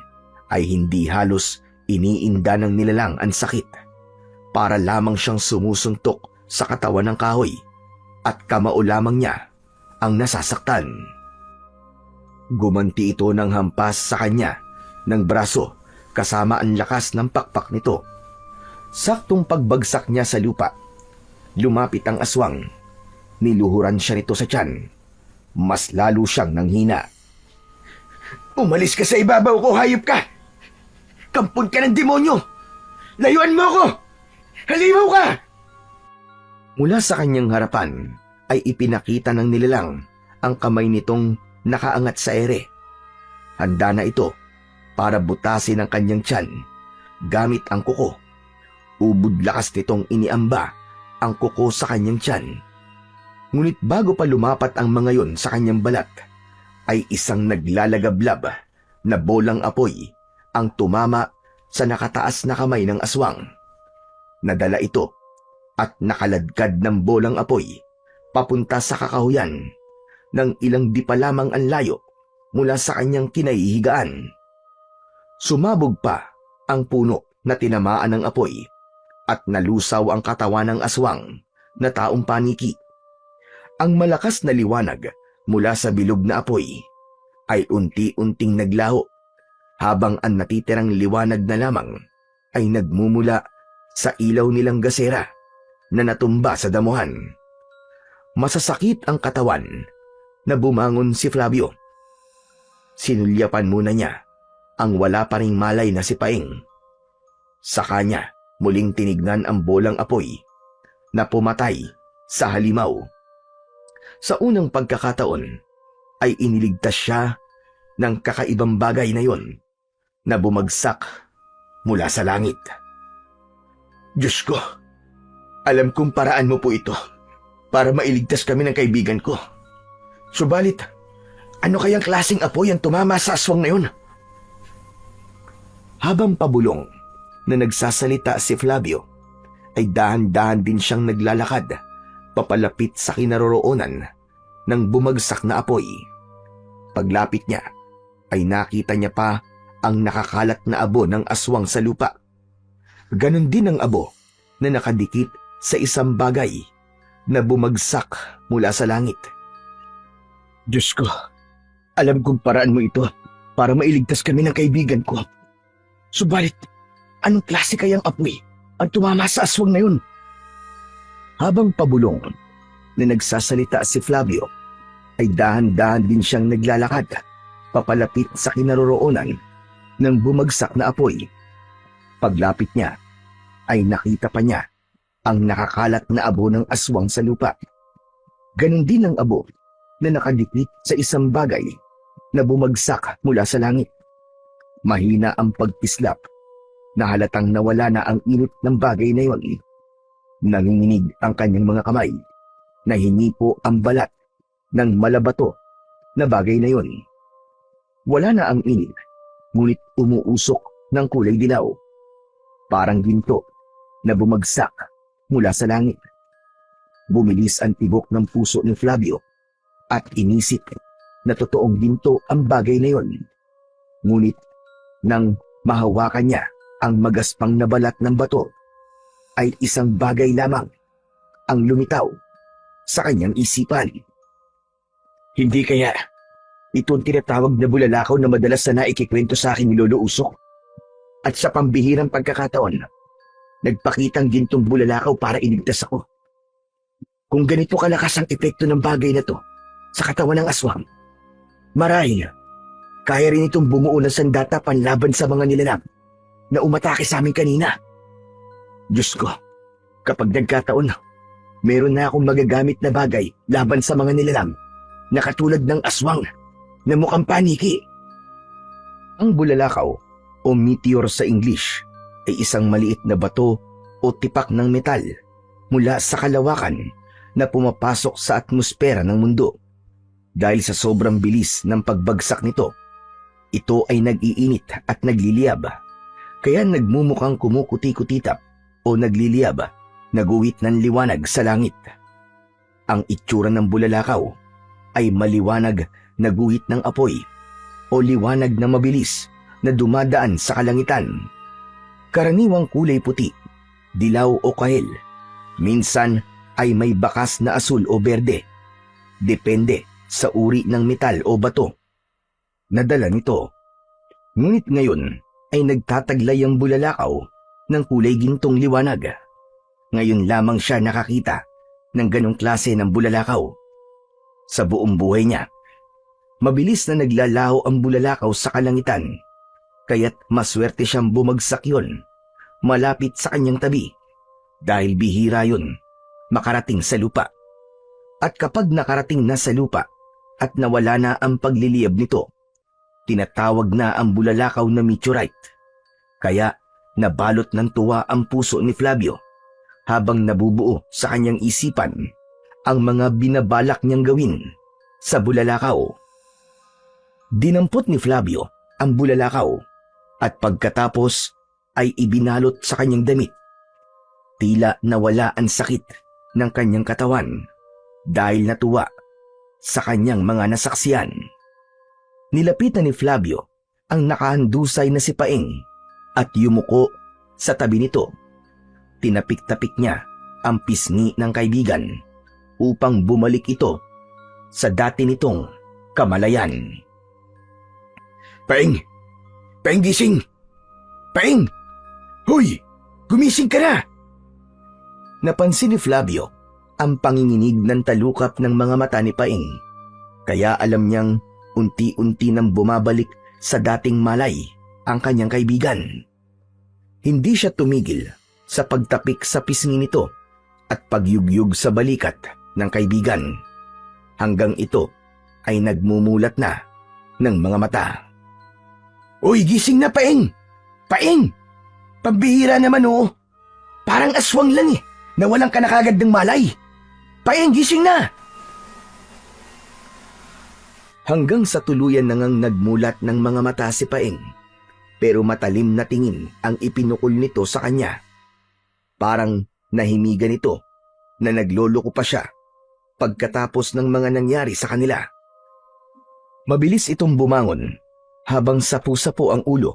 ay hindi halos iniinda ng nilalang ang sakit. Para lamang siyang sumusuntok sa katawan ng kahoy at kamao lamang niya ang nasasaktan. Gumanti ito ng hampas sa kanya ng braso kasama ang lakas ng pakpak nito. Saktong pagbagsak niya sa lupa, lumapit ang aswang. Niluhuran siya nito sa tiyan. Mas lalo siyang nanghina. Umalis ka sa ibabaw ko, hayop ka! Kampon ka ng demonyo! Layuan mo ako! Halimaw ka! Mula sa kanyang harapan ay ipinakita ng nilalang ang kamay nitong nakaangat sa ere. Handa na ito para butasin ang kanyang tiyan gamit ang kuko. Ubod lakas nitong iniamba ang kuko sa kanyang tiyan. Ngunit bago pa lumapat ang mga yon sa kanyang balat, ay isang naglalagablab na bolang apoy ang tumama sa nakataas na kamay ng aswang. Nadala ito at nakaladkad ng bolang apoy papunta sa kakahuyan ng ilang di pa lamang ang layo mula sa kanyang kinahihigaan. Sumabog pa ang puno na tinamaan ng apoy at nalusaw ang katawan ng aswang na taong paniki. Ang malakas na liwanag mula sa bilog na apoy ay unti-unting naglaho habang ang natitirang liwanag na lamang ay nagmumula sa ilaw nilang gasera na natumba sa damuhan. Masasakit ang katawan na bumangon si Flavio. Sinulyapan muna niya ang wala pa ring malay na si Paing. Sa kanya muling tinignan ang bolang apoy na pumatay sa halimaw. Sa unang pagkakataon ay iniligtas siya ng kakaibang bagay na yon na bumagsak mula sa langit. Diyos ko, alam kong paraan mo po ito para mailigtas kami ng kaibigan ko. Subalit, ano kayang klaseng apoy ang tumama sa aswang na yun? Habang pabulong na nagsasalita si Flavio, ay dahan-dahan din siyang naglalakad papalapit sa kinaroroonan ng bumagsak na apoy. Paglapit niya, ay nakita niya pa ang nakakalat na abo ng aswang sa lupa. Ganon din ang abo na nakadikit sa isang bagay na bumagsak mula sa langit. Diyos ko, alam kong paraan mo ito para mailigtas kami ng kaibigan ko. Subalit, anong klase kayang apoy ang tumama sa aswang na yun? Habang pabulong na nagsasalita si Flavio, ay dahan-dahan din siyang naglalakad papalapit sa kinaroroonan ng bumagsak na apoy. Paglapit niya, ay nakita pa niya ang nakakalat na abo ng aswang sa lupa. Ganon din ang abo na nakadikit sa isang bagay na bumagsak mula sa langit. Mahina ang pagpislap na halatang nawala na ang init ng bagay na yon. Nanginginig ang kanyang mga kamay na hinipo ang balat ng malabato na bagay na yon. Wala na ang init, ngunit umuusok ng kulay dilaw. Parang ginto na bumagsak mula sa langit. Bumilis ang tibok ng puso ni Flavio at inisip na totoong ginto ang bagay na yon. Ngunit nang mahawakan niya ang magaspang na balat ng bato, ay isang bagay lamang ang lumitaw sa kanyang isipan. Hindi kaya ito ang tinatawag na bulalakaw na madalas na naikikwento sa akin ni Lolo Usok? At sa pambihirang pagkakataon, nagpakitang gintong bulalakaw para iligtas ako. Kung ganito kalakas ang epekto ng bagay na to sa katawan ng aswang, marahil kaya rin itong bumuo ng sandata panlaban sa mga nilalang na umatake sa amin kanina. Diyos ko, kapag nagkataon, meron na akong magagamit na bagay laban sa mga nilalang na katulad ng aswang na mukhang paniki. Ang bulalakaw o meteor sa English ay isang maliit na bato o tipak ng metal mula sa kalawakan na pumapasok sa atmosfera ng mundo. Dahil sa sobrang bilis ng pagbagsak nito, ito ay nag-iinit at nagliliyab, kaya nagmumukhang kumukuti-kutitap o nagliliyab, naguwit ng liwanag sa langit. Ang itsura ng bulalakaw ay maliwanag na guhit ng apoy o liwanag na mabilis na dumadaan sa kalangitan. Karaniwang kulay puti, dilaw o kahel. Minsan ay may bakas na asul o berde. Depende sa uri ng metal o bato na dala nito. Ngunit ngayon ay nagtataglay ang bulalakaw ng kulay gintong liwanag. Ngayon lamang siya nakakita ng ganong klase ng bulalakaw. Sa buong buhay niya, mabilis na naglalaho ang bulalakaw sa kalangitan, kaya't maswerte siyang bumagsak yon malapit sa kanyang tabi dahil bihira yon makarating sa lupa. At kapag nakarating na sa lupa at nawala na ang pagliliyab nito, tinatawag na ang bulalakaw na meteorite. Kaya nabalot ng tuwa ang puso ni Flavio habang nabubuo sa kanyang isipan ang mga binabalak niyang gawin sa bulalakaw. Dinampot ni Flavio ang bulalakaw at pagkatapos ay ibinalot sa kanyang damit. Tila nawala ang sakit ng kanyang katawan dahil natuwa sa kanyang mga nasaksiyan. Nilapitan ni Flavio ang nakahandusay na si Paeng at yumuko sa tabi nito. Tinapik-tapik niya ang pisngi ng kaibigan upang bumalik ito sa dati nitong kamalayan. Paeng! Paeng, gising! Paeng! Hoy! Gumising ka na! Napansin ni Flavio ang panginginig ng talukap ng mga mata ni Paeng, kaya alam niyang unti-unti nang bumabalik sa dating malay ang kanyang kaibigan. Hindi siya tumigil sa pagtapik sa pisngi nito at pagyugyug sa balikat ng kaibigan hanggang ito ay nagmumulat na ng mga mata. Uy, gising na, Paeng! Paeng! Pambihira naman, oh! Parang aswang lang eh, na walang kanakagad ng malay. Paeng, gising na! Hanggang sa tuluyan na ngang nagmulat ng mga mata si Paeng, pero matalim na tingin ang ipinukol nito sa kanya. Parang nahimigan ito na nagloloko pa siya pagkatapos ng mga nangyari sa kanila. Mabilis itong bumangon habang sapu-sapu ang ulo,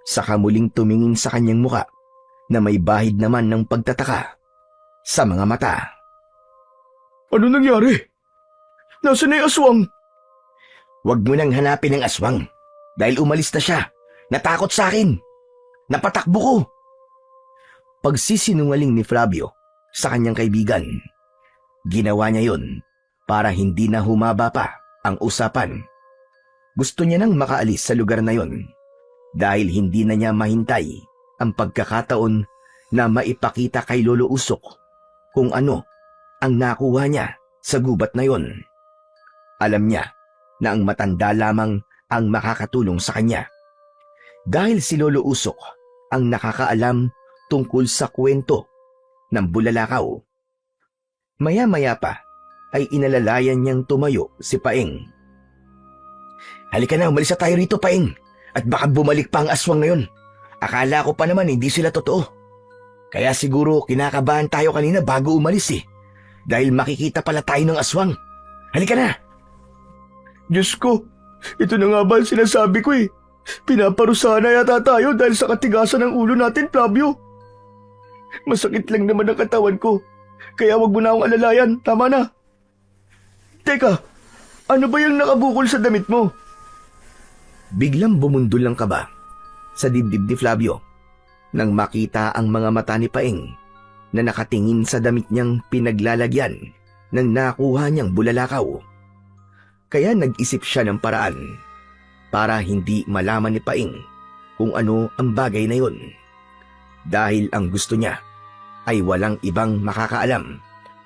saka muling tumingin sa kanyang muka na may bahid naman ng pagtataka sa mga mata. Ano nangyari? Nasaan na yung aswang? Huwag mo nang hanapin ang aswang dahil umalis na siya. Natakot sa akin. Napatakbo ko. Pagsisinungaling ni Flavio sa kanyang kaibigan. Ginawa niya yon para hindi na humaba pa ang usapan. Gusto niya nang makaalis sa lugar na yon dahil hindi na niya mahintay ang pagkakataon na maipakita kay Lolo Usok kung ano ang nakuha niya sa gubat na yon. Alam niya na ang matanda lamang ang makakatulong sa kanya. Dahil si Lolo Usok ang nakakaalam tungkol sa kwento ng bulalakaw. Maya-maya pa ay inalalayan niyang tumayo si Paeng. Halika na, umalis na tayo rito, Paeng. At baka bumalik pa ang aswang na yun. Akala ko pa naman hindi sila totoo. Kaya siguro kinakabahan tayo kanina bago umalis eh. Dahil makikita pala tayo ng aswang. Halika na! Diyos ko, ito na nga ba ang sinasabi ko eh. Pinaparusahan na yata tayo dahil sa katigasan ng ulo natin, Flavio. Masakit lang naman ang katawan ko. Kaya wag mo na akong alalayan, tama na. Teka, ano ba yung nakabukol sa damit mo? Biglang bumundol ang kaba sa dibdib ni Flavio nang makita ang mga mata ni Paeng na nakatingin sa damit niyang pinaglalagyan ng nakuha niyang bulalakaw. Kaya nag-isip siya ng paraan para hindi malaman ni Paeng kung ano ang bagay na yun. Dahil ang gusto niya ay walang ibang makakaalam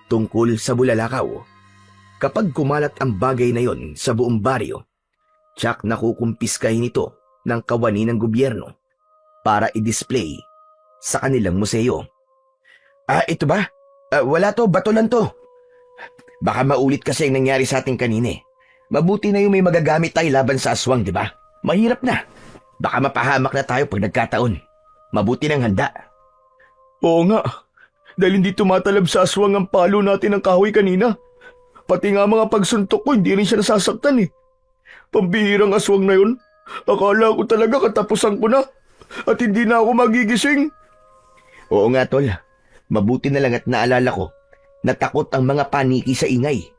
tungkol sa bulalakaw. Kapag kumalat ang bagay na yon sa buong baryo, tiyak nakukumpiskahin ito ng kawani ng gobyerno para i-display sa kanilang museo. Ito ba? Wala to, bato lang to. Baka maulit kasi ang nangyari sa ating kanina. Mabuti na yung may magagamit tayo laban sa aswang, di ba? Mahirap na. Baka mapahamak na tayo pag nagkataon. Mabuti ng handa. Oo nga, dahil hindi tumatalab sa aswang ang palo natin ng kahoy kanina. Pati nga mga pagsuntok ko, hindi rin siya nasasaktan eh. Pambihirang aswang na yun. Akala ko talaga katapusan ko na. At hindi na ako magigising. Oo nga, tol. Mabuti na lang at naalala ko na takot ang mga paniki sa ingay.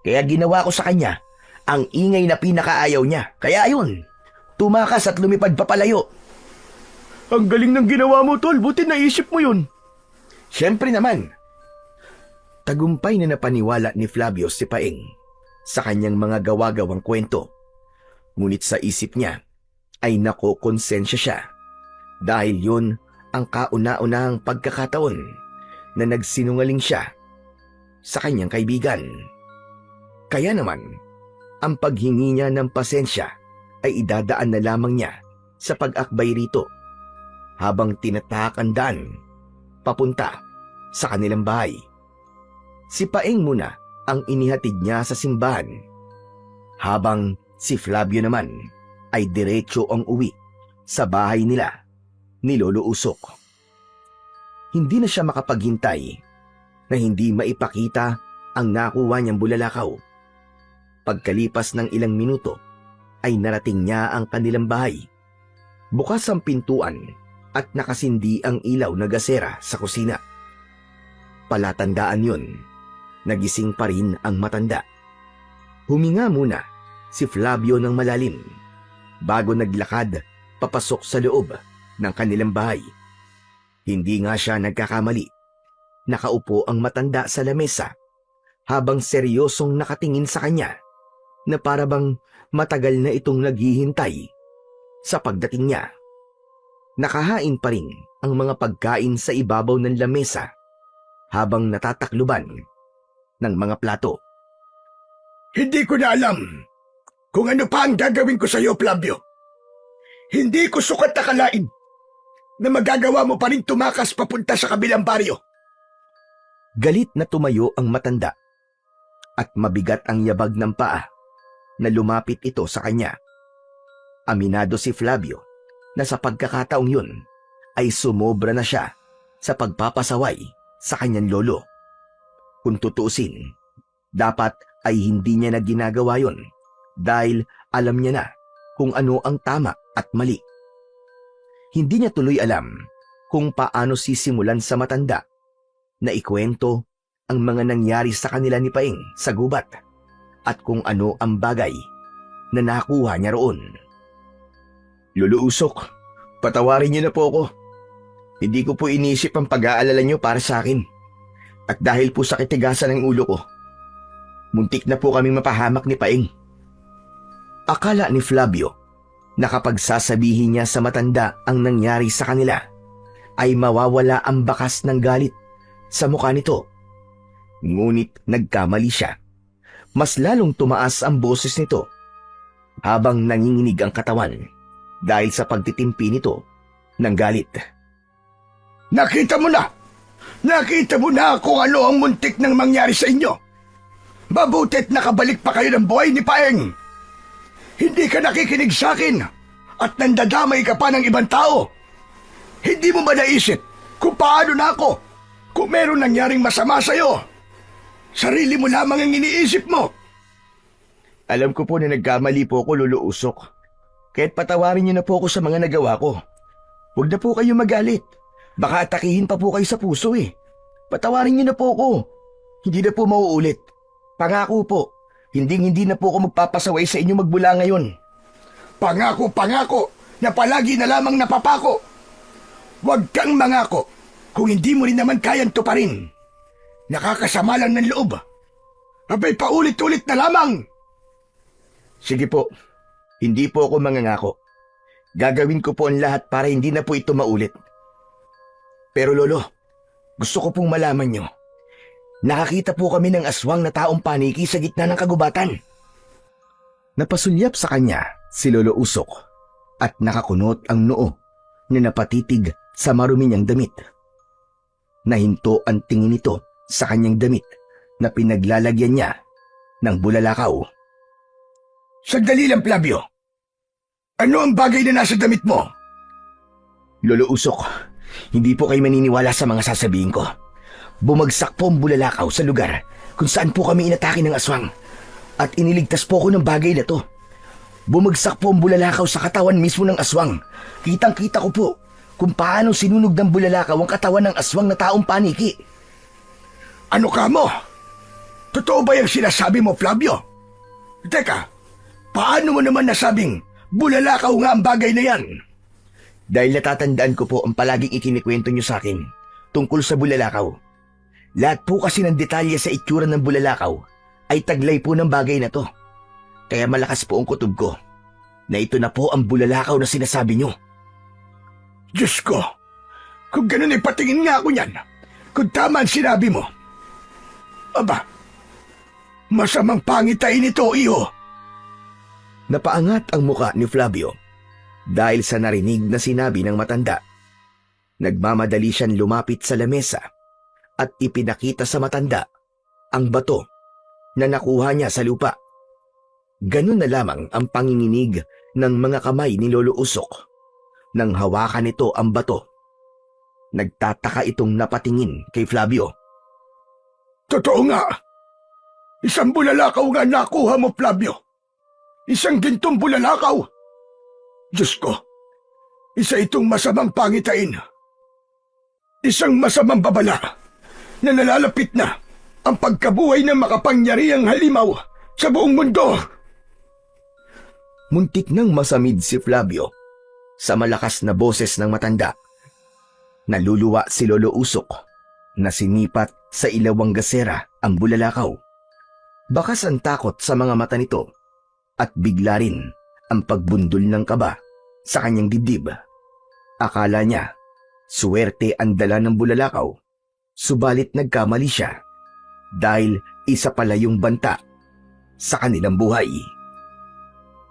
Kaya ginawa ko sa kanya ang ingay na pinakaayaw niya. Kaya ayun, tumakas at lumipad papalayo. Ang galing ng ginawa mo, tol. Buti naisip mo yun. Siyempre naman. Tagumpay na napaniwala ni Flavio si Paeng sa kanyang mga gawa-gawang kwento. Ngunit sa isip niya ay nakokonsensya siya dahil yun ang kauna-unahang pagkakataon na nagsinungaling siya sa kanyang kaibigan. Kaya naman, ang paghingi niya ng pasensya ay idadaan na lamang niya sa pag-akbay rito habang tinatahak ang daan papunta sa kanilang bahay. Si Paeng muna ang inihatid niya sa simbahan, habang si Flavio naman ay diretso ang uwi sa bahay nila ni Lolo Usok. Hindi na siya makapaghintay na hindi maipakita ang nakuha niyang bulalakaw. Pagkalipas ng ilang minuto ay narating niya ang kanilang bahay. Bukas ang pintuan at nakasindi ang ilaw na gasera sa kusina. Palatandaan yun. Nagising pa rin ang matanda. Huminga muna si Flavio ng malalim bago naglakad papasok sa loob ng kanilang bahay. Hindi nga siya nagkakamali. Nakaupo ang matanda sa lamesa habang seryosong nakatingin sa kanya na para bang matagal na itong naghihintay sa pagdating niya. Nakahain pa rin ang mga pagkain sa ibabaw ng lamesa habang natatakluban ng mga plato. Hindi ko na alam kung ano pa ang gagawin ko sa iyo, Flavio. Hindi ko sukat akalain na magagawa mo pa rin tumakas papunta sa kabilang baryo. Galit na tumayo ang matanda at mabigat ang yabag ng paa na lumapit ito sa kanya. Aminado si Flavio na sa pagkakataong yun ay sumobra na siya sa pagpapasaway sa kanyang lolo. Kung tutuusin, dapat ay hindi niya na ginagawa yun dahil alam niya na kung ano ang tama at mali. Hindi niya tuloy alam kung paano sisimulan sa matanda na ikwento ang mga nangyari sa kanila ni Paeng sa gubat at kung ano ang bagay na nakuha niya roon. Lolo Usok, patawarin niyo na po ako. Hindi ko po inisip ang pag-aalala niyo para sa akin. At dahil po sa kitigasan ng ulo ko, muntik na po kaming mapahamak ni Paeng. Akala ni Flavio na kapag sasabihin niya sa matanda ang nangyari sa kanila, ay mawawala ang bakas ng galit sa mukha nito. Ngunit nagkamali siya. Mas lalong tumaas ang boses nito habang nanginginig ang katawan dahil sa pagtitimpi nito ng galit. Nakita mo na! nakita mo na kung ano ang muntik nang mangyari sa inyo. Mabuti't nakabalik pa kayo ng buhay ni Paeng. Hindi ka nakikinig sa akin at nandadamay ka pa ng ibang tao. Hindi mo ba naisip kung paano na ako kung meron nangyaring masama sa'yo? Sarili mo lamang ang iniisip mo. Alam ko po na nagkamali po ako, Lolo Usok. Kaya't patawarin niyo na po ako sa mga nagawa ko. Huwag na po kayo magalit. Baka atakihin pa po kayo sa puso eh. Patawarin niyo na po ako. Hindi na po mauulit. Pangako po, hindi na po ako magpapasaway sa inyo magmula ngayon. Pangako na palagi na lamang napapako. Huwag kang mangako kung hindi mo rin naman kayang tuparin. Nakakasama lang ng loob. Abay paulit-ulit na lamang. Sige po, hindi po ako mangangako. Gagawin ko po ang lahat para hindi na po ito maulit. Pero Lolo, gusto ko pong malaman nyo. Nakakita po kami ng aswang na taong paniki sa gitna ng kagubatan. Napasulyap sa kanya si Lolo Usok at nakakunot ang noo na napatitig sa marumi niyang damit. Nahinto ang tingin nito sa kanyang damit na pinaglalagyan niya ng bulalakaw. Sandali lang, Flavio. Ano ang bagay na nasa damit mo? Lolo Usok, hindi po kayo maniniwala sa mga sasabihin ko. Bumagsak po ang bulalakaw sa lugar kung saan po kami inatake ng aswang at iniligtas po ko ng bagay na to. Bumagsak po ang bulalakaw sa katawan mismo ng aswang. Kitang-kita ko po kung paano sinunog ng bulalakaw ang katawan ng aswang na taong paniki. Ano ka mo? Totoo ba yung sinasabi mo, Flavio? Teka, paano mo naman nasabing bulalakaw nga ang bagay na yan? Dahil natatandaan ko po ang palaging ikinikwento nyo sa akin tungkol sa bulalakaw. Lahat po kasi ng detalye sa itsura ng bulalakaw ay taglay po ng bagay na to. Kaya malakas po ang kutob ko na ito na po ang bulalakaw na sinasabi nyo. Diyos ko, kung ganun ay patingin nga ako niyan, kung tama ang sinabi mo. Aba, masamang pangitain ito, iho. Napaangat ang muka ni Flavio dahil sa narinig na sinabi ng matanda. Nagmamadali siyang lumapit sa lamesa at ipinakita sa matanda ang bato na nakuha niya sa lupa. Ganun na lamang ang panginginig ng mga kamay ni Lolo Usok. Nang hawakan nito ang bato, nagtataka itong napatingin kay Flavio. Totoo nga. Isang bulalakaw nga nakuha mo, Flavio. Isang gintong bulalakaw. Diyos ko, isa itong masamang pangitain. Isang masamang babala na nalalapit na ang pagkabuhay ng makapangyarihang halimaw sa buong mundo. Muntik nang masamid si Flavio sa malakas na boses ng matanda. Naluluwa si Lolo Usok na sinipat sa ilawang gasera ang bulalakaw. Bakas ang takot sa mga mata nito at bigla rin ang pagbundol ng kaba sa kanyang dibdib. Akala niya suwerte ang dala ng bulalakaw, subalit nagkamali siya dahil isa pala yung banta sa kanilang buhay.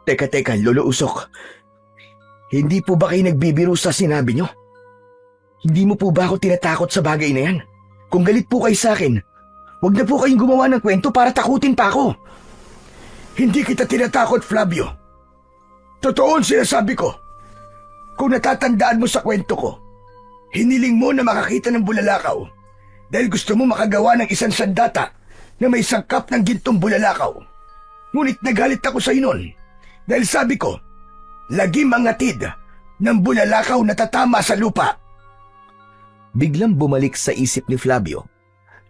Teka, Lolo Usok. Hindi po ba kayo nagbibiro sa sinabi nyo? Hindi mo po ba ako tinatakot sa bagay na yan? Kung galit po kayo sa akin, huwag na po kayong gumawa ng kwento para takutin pa ako. Hindi kita tinatakot, Flavio. Totoo ang sinasabi ko. Kung natatandaan mo sa kwento ko, hiniling mo na makakita ng bulalakaw dahil gusto mo makagawa ng isang sandata na may sangkap ng gintong bulalakaw. Ngunit nagalit ako sa inon dahil sabi ko, lagim ang atid ng bulalakaw na tatama sa lupa. Biglang bumalik sa isip ni Flavio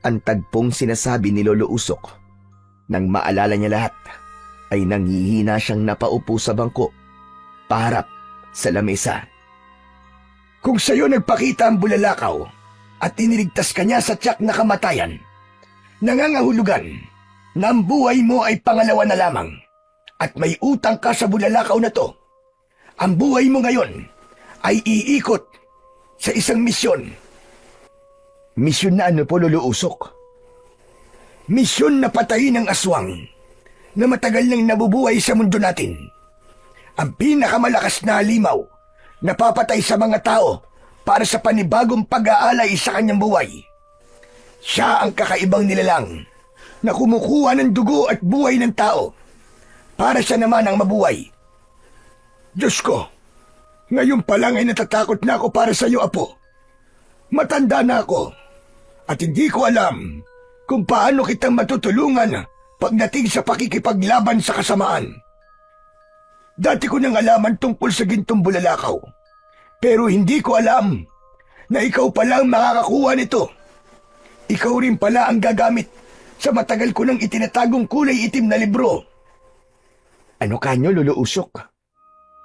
ang tagpong sinasabi ni Lolo Usok. Nang maalala niya lahat, ay nanghihina siyang napaupo sa bangko, paharap sa lamesa. Kung sa'yo nagpakita ang bulalakaw at iniligtas ka niya sa tiyak na kamatayan, nangangahulugan na ang buhay mo ay pangalawa na lamang at may utang ka sa bulalakaw na to. Ang buhay mo ngayon ay iikot sa isang misyon. Misyon na ano po, Lolo Usok? Misyon na patayin ang aswang na matagal nang nabubuhay sa mundo natin. Ang pinakamalakas na halimaw na papatay sa mga tao para sa panibagong pag-aalay sa kanyang buhay. Siya ang kakaibang nilalang na kumukuha ng dugo at buhay ng tao para siya naman ang mabuhay. Diyos ko, ngayon pa lang ay natatakot na ako para sa iyo, Apo. Matanda na ako at hindi ko alam kung paano kitang matutulungan pagdating sa pakikipaglaban sa kasamaan. Dati ko nang alaman tungkol sa gintong bulalakaw, pero hindi ko alam na ikaw pala ang makakakuha nito. Ikaw rin pala ang gagamit sa matagal ko nang itinatagong kulay itim na libro. Ano kanyo, Lolo Usok?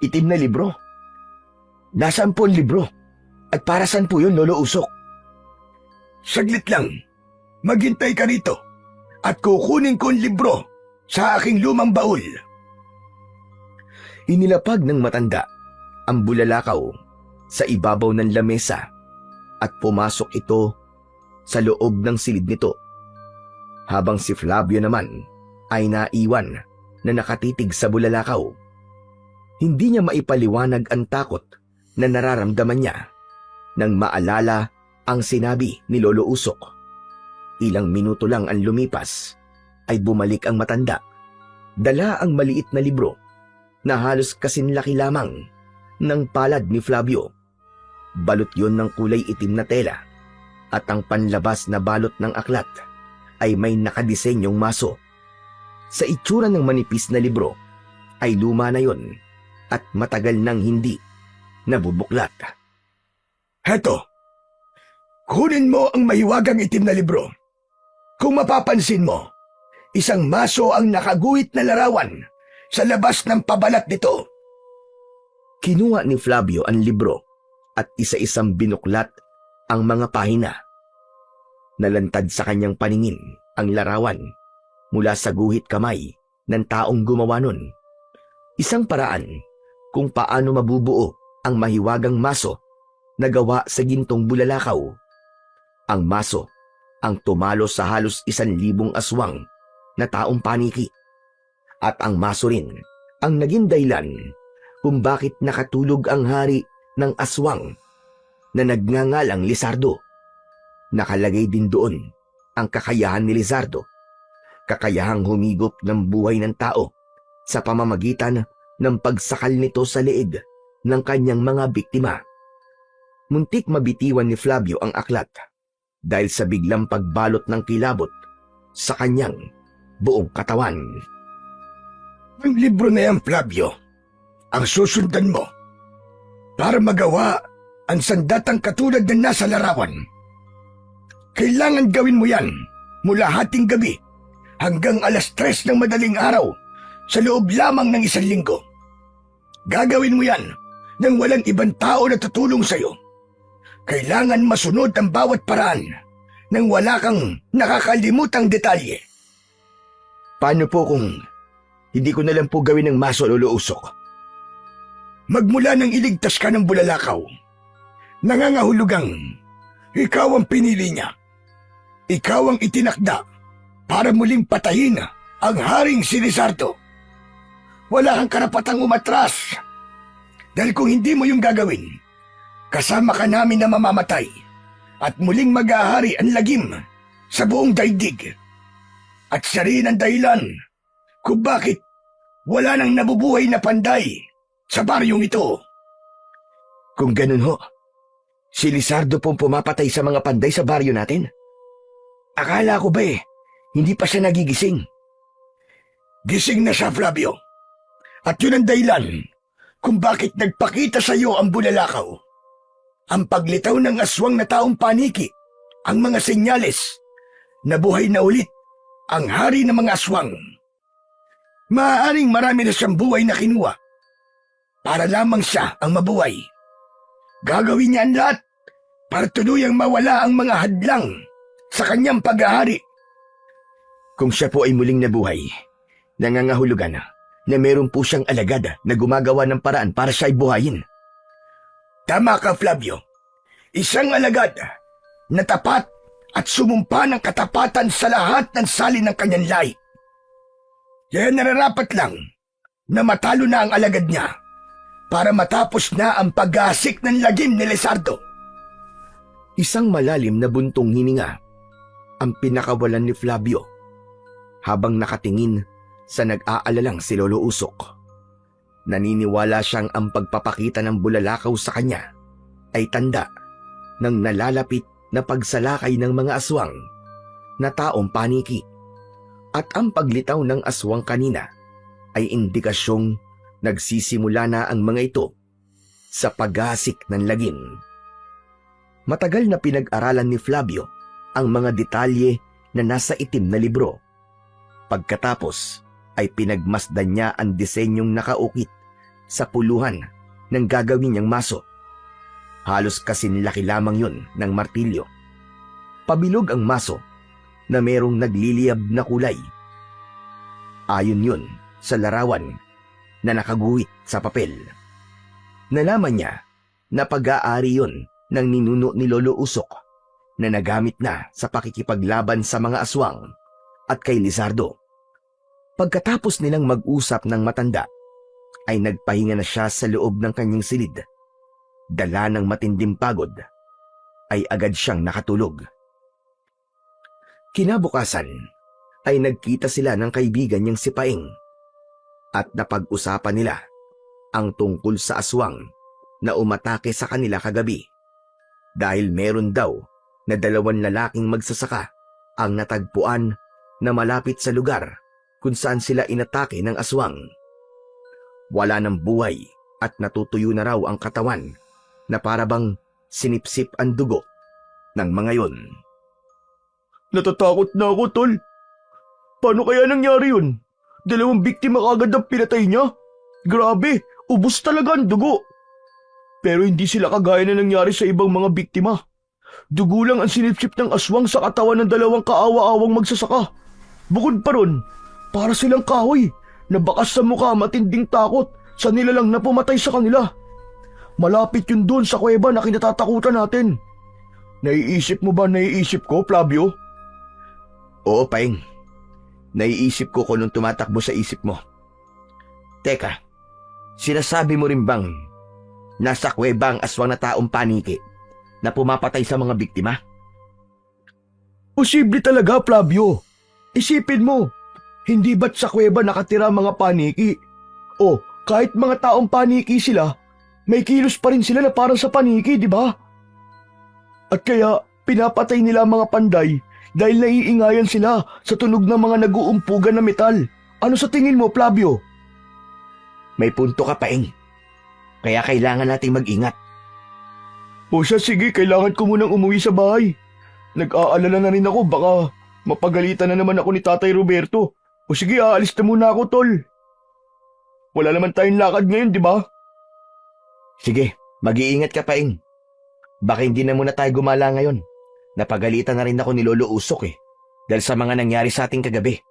Itim na libro? Nasaan po ang libro? At para saan po yun, Lolo Usok? Saglit lang, maghintay ka rito at kukunin ko ang libro sa aking lumang baul. Inilapag ng matanda ang bulalakaw sa ibabaw ng lamesa at pumasok ito sa loob ng silid nito. Habang si Flavio naman ay naiwan na nakatitig sa bulalakaw. Hindi niya maipaliwanag ang takot na nararamdaman niya nang maalala ang sinabi ni Lolo Usok. Ilang minuto lang ang lumipas ay bumalik ang matanda. Dala ang maliit na libro na halos kasinlaki lamang ng palad ni Flavio. Balot yon ng kulay itim na tela at ang panlabas na balot ng aklat ay may nakadisenyong maso. Sa itsura ng manipis na libro ay luma na yon at matagal nang hindi nabubuklat. Heto, kunin mo ang mahiwagang itim na libro. Kung mapapansin mo, isang maso ang nakaguhit na larawan sa labas ng pabalat nito. Kinuha ni Flavio ang libro at isa-isang binuklat ang mga pahina. Nalantad sa kanyang paningin ang larawan mula sa guhit kamay ng taong gumawa nun. Isang paraan kung paano mabubuo ang mahiwagang maso na gawa sa gintong bulalakaw. Ang maso ang tumalo sa halos 1,000 aswang na taong paniki. At ang maso rin ang naging dahilan kung bakit nakatulog ang hari ng aswang na nagngangalang Lizardo. Nakalagay din doon ang kakayahan ni Lizardo, kakayahang humigop ng buhay ng tao sa pamamagitan ng pagsakal nito sa leeg ng kanyang mga biktima. Muntik mabitiwan ni Flavio ang aklat dahil sa biglang pagbalot ng kilabot sa kanyang buong katawan. Ang libro na yan, Flavio, ang susundan mo para magawa ang sandatang katulad na nasa larawan. Kailangan gawin mo yan mula hating gabi hanggang 3:00 ng madaling araw sa loob lamang ng 1 linggo. Gagawin mo yan nang walang ibang tao na tutulong sa'yo. Kailangan masunod ang bawat paraan nang wala kang nakakalimutang detalye. Paano po kung hindi ko na lang po gawin ng maso, Lolo Usok? Magmula nang iligtas ka ng bulalakaw, nangangahulugang ikaw ang pinili niya. Ikaw ang itinakda para muling patayin ang haring si Lizardo. Wala kang karapatang umatras. Dahil kung hindi mo yung gagawin, kasama ka namin na mamamatay at muling mag-aahari ang lagim sa buong daigdig. At siya rin ang dahilan kung bakit wala nang nabubuhay na panday sa baryong ito. Kung ganun ho, si Lizardo pong pumapatay sa mga panday sa baryo natin? Akala ko ba hindi pa siya nagigising? Gising na siya, Flavio. At yun ang dahilan kung bakit nagpakita sa iyo ang bulalakaw. Ang paglitaw ng aswang na taong paniki, ang mga senyales na buhay na ulit ang hari ng mga aswang. Maaaring marami na siyang buhay na kinuha para lamang siya ang mabuhay. Gagawin niya ang lahat para tuluyang mawala ang mga hadlang sa kanyang pag-ahari. Kung siya po ay muling nabuhay, nangangahulugan na meron po siyang alagad na gumagawa ng paraan para siya ay buhayin. Tama ka, Flavio. Isang alagad na tapat at sumumpa ng katapatan sa lahat ng salin ng kanyang lahi. Kaya nararapat lang na matalo na ang alagad niya para matapos na ang pag-aasik ng lagim ni Lizardo. Isang malalim na buntong hininga ang pinakawalan ni Flavio habang nakatingin sa nag-aalalang si Lolo Usok. Naniniwala siyang ang pagpapakita ng bulalakaw sa kanya ay tanda ng nalalapit na pagsalakay ng mga aswang na taong paniki, at ang paglitaw ng aswang kanina ay indikasyong nagsisimula na ang mga ito sa paggasik ng lagim. Matagal na pinag-aralan ni Flavio ang mga detalye na nasa itim na libro. Pagkatapos ay pinagmasdan niya ang disenyong nakaukit sa puluhan ng gagawin niyang maso. Halos kasinlaki lamang yun ng martilyo. Pabilog ang maso na merong nagliliyab na kulay. Ayon yun sa larawan na nakaguhit sa papel. Nalaman niya na pag-aari yun ng ninuno ni Lolo Usok na nagamit na sa pakikipaglaban sa mga aswang at kay Lizardo. Pagkatapos nilang mag-usap ng matanda, ay nagpahinga na siya sa loob ng kanyang silid. Dala ng matinding pagod, ay agad siyang nakatulog. Kinabukasan ay nagkita sila ng kaibigan niyang si Paeng at napag-usapan nila ang tungkol sa aswang na umatake sa kanila kagabi, dahil meron daw na 2 lalaking magsasaka ang natagpuan na malapit sa lugar kung saan sila inatake ng aswang. Wala ng buhay at natutuyo na raw ang katawan na parabang sinipsip ang dugo ng mga yon. Natatakot na ako, tol. Paano kaya nangyari yun? 2 biktima kagad ang pinatay niya? Grabe, ubos talaga ang dugo. Pero hindi sila kagaya na nangyari sa ibang mga biktima. Dugo lang ang sinipsip ng aswang sa katawan ng 2 kaawa-awang magsasaka. Bukod pa ron, para silang kahoy na bakas sa mukha, matinding takot sa nilalang na pumatay sa kanila. Malapit yun doon sa kuweba na kinatatakutan natin. Naiisip mo ba naiisip ko, Flavio? Oo, Paeng. Naiisip ko kung nung tumatakbo sa isip mo. Teka, sinasabi mo rin bang nasa kuweba ang aswang na taong paniki na pumapatay sa mga biktima? Posible talaga, Flavio. Isipin mo, hindi ba't sa kuweba nakatira mga paniki? O kahit mga taong paniki sila, may kilos pa rin sila na parang sa paniki, di ba? At kaya pinapatay nila ang mga panday dahil naiingayan sila sa tunog ng mga nag-uumpugan na metal. Ano sa tingin mo, Flavio? May punto ka, Paeng. Kaya kailangan nating mag-ingat. O siya, sige, kailangan ko munang umuwi sa bahay. Nag-aalala na rin ako, baka mapagalitan na naman ako ni Tatay Roberto. O sige, aalis na muna ako, tol. Wala naman tayong lakad ngayon, di ba? Sige, mag-iingat ka, Paeng. Baka hindi na muna tayo gumala ngayon. Napagalitan na rin ako ni Lolo Usok dahil sa mga nangyari sa ating kagabi.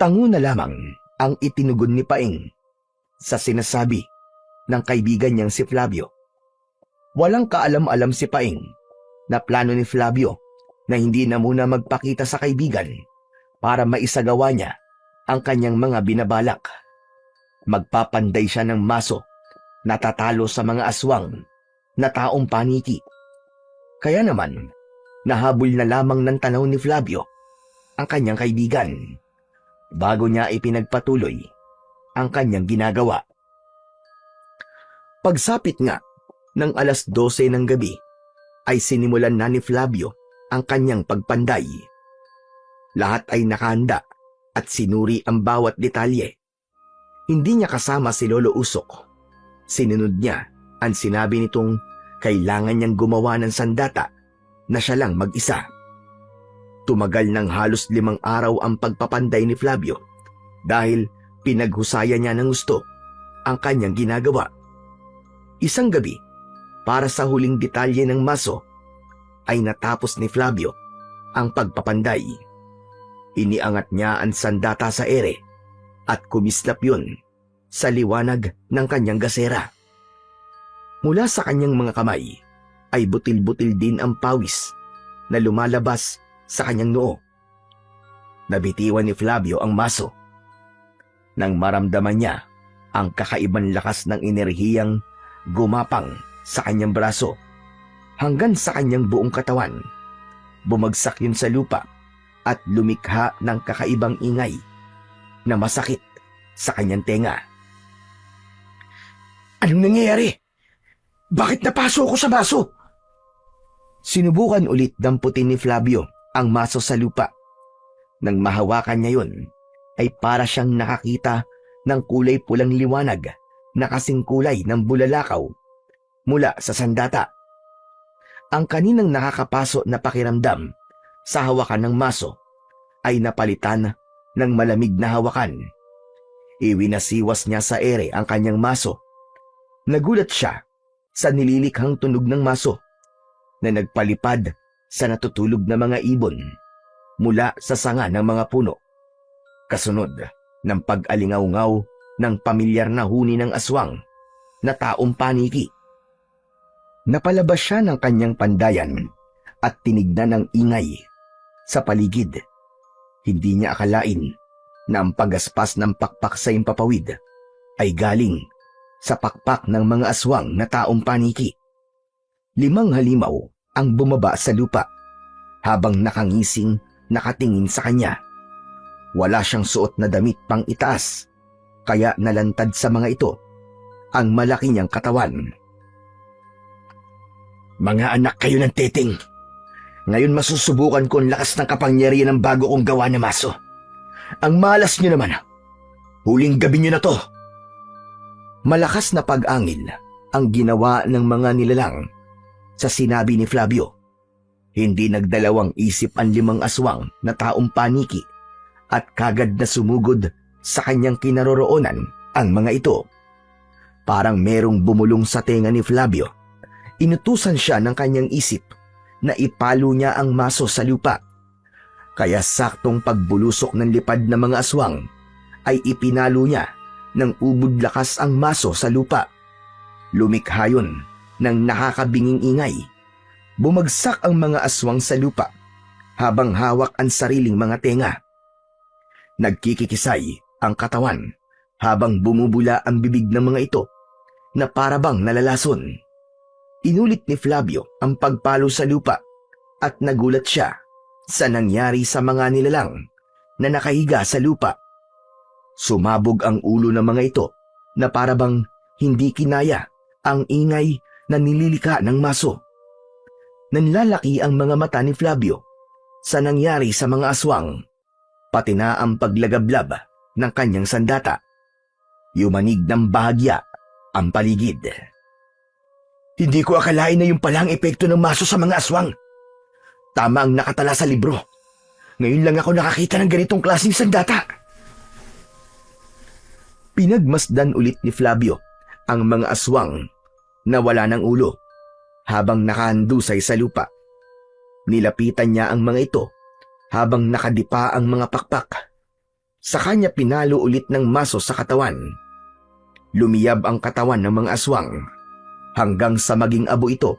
Tango na lamang ang itinugon ni Paeng sa sinasabi ng kaibigan niyang si Flavio. Walang kaalam-alam si Paeng na plano ni Flavio na hindi na muna magpakita sa kaibigan para maisagawa niya ang kanyang mga binabalak. Magpapanday siya ng maso na tatalo sa mga aswang na taong paniki. Kaya naman, nahabol na lamang ng tanaw ni Flavio ang kanyang kaibigan bago niya ipinagpatuloy ang kanyang ginagawa. Pagsapit nga ng 12:00 ng gabi, ay sinimulan na ni Flavio ang kanyang pagpanday. Lahat ay nakahanda at sinuri ang bawat detalye. Hindi niya kasama si Lolo Usok. Sinunod niya ang sinabi nitong kailangan niyang gumawa ng sandata na siya lang mag-isa. Tumagal ng halos 5 araw ang pagpapanday ni Flavio dahil pinaghusayan niya ng gusto ang kanyang ginagawa. Isang gabi, para sa huling detalye ng maso, ay natapos ni Flavio ang pagpapanday. Iniangat niya ang sandata sa ere at kumislap yun sa liwanag ng kanyang gasera. Mula sa kanyang mga kamay ay butil-butil din ang pawis na lumalabas sa kanyang noo. Nabitiwan ni Flavio ang maso nang maramdaman niya ang kakaibang lakas ng enerhiyang gumapang sa kanyang braso hanggang sa kanyang buong katawan. bumagsak yun sa lupa at lumikha ng kakaibang ingay na masakit sa kanyang tenga. Anong nangyayari? Bakit napaso ako sa maso? Sinubukan ulit damputin ni Flavio ang maso sa lupa. Nang mahawakan niya yun, ay para siyang nakakita ng kulay pulang liwanag na kasing kulay ng bulalakaw mula sa sandata. Ang kaninang nakakapaso na pakiramdam sa hawakan ng maso ay napalitan ng malamig na hawakan. Iwinasiwas niya sa ere ang kanyang maso. Nagulat siya sa nililikhang tunog ng maso na nagpalipad sa natutulog na mga ibon mula sa sanga ng mga puno. Kasunod ng pag-alingaw-ngaw ng pamilyar na huni ng aswang na taong paniki. Napalabas siya ng kanyang pandayan at tinignan ng ingay sa paligid. Hindi niya akalain na ang pagaspas ng pakpak sa impapawid ay galing sa pakpak ng mga aswang na taong paniki. 5 halimaw ang bumaba sa lupa habang nakangising nakatingin sa kanya. Wala siyang suot na damit pang itaas, kaya nalantad sa mga ito ang malaki niyang katawan. Mga anak kayo ng teting. Ngayon masusubukan ko ang lakas ng kapangyarihan ng bago kong gawa na maso. Ang malas niyo naman. Huling gabi niyo na to. Malakas na pag-angil ang ginawa ng mga nilalang sa sinabi ni Flavio. Hindi nagdalawang isip ang 5 aswang na taong paniki at kagad na sumugod sa kanyang kinaroroonan ang mga ito. Parang merong bumulong sa tenga ni Flavio. Inutusan siya ng kanyang isip na ipalo niya ang maso sa lupa. Kaya saktong pagbulusok ng lipad ng mga aswang ay ipinalo niya ng ubod lakas ang maso sa lupa. Lumikha yun ng nakakabinging ingay. Bumagsak ang mga aswang sa lupa habang hawak ang sariling mga tenga. Nagkikikisay ang katawan habang bumubula ang bibig ng mga ito na parabang nalalason. Inulit ni Flavio ang pagpalo sa lupa at nagulat siya sa nangyari sa mga nilalang na nakahiga sa lupa. Sumabog ang ulo ng mga ito na parabang hindi kinaya ang ingay na nililika ng maso. Nanlalaki ang mga mata ni Flavio sa nangyari sa mga aswang, pati na ang paglagablab ng kanyang sandata. Yumanig ng bahagya ang paligid. Hindi ko akalain na yung palang epekto ng maso sa mga aswang. Tama ang nakatala sa libro. Ngayon lang ako nakakita ng ganitong klaseng sandata. Pinagmasdan ulit ni Flavio ang mga aswang na wala ng ulo habang nakahandusay sa lupa. Nilapitan niya ang mga ito habang nakadipa ang mga pakpak. Sa kanya pinalo ulit ng maso sa katawan. Lumiyab ang katawan ng mga aswang hanggang sa maging abo ito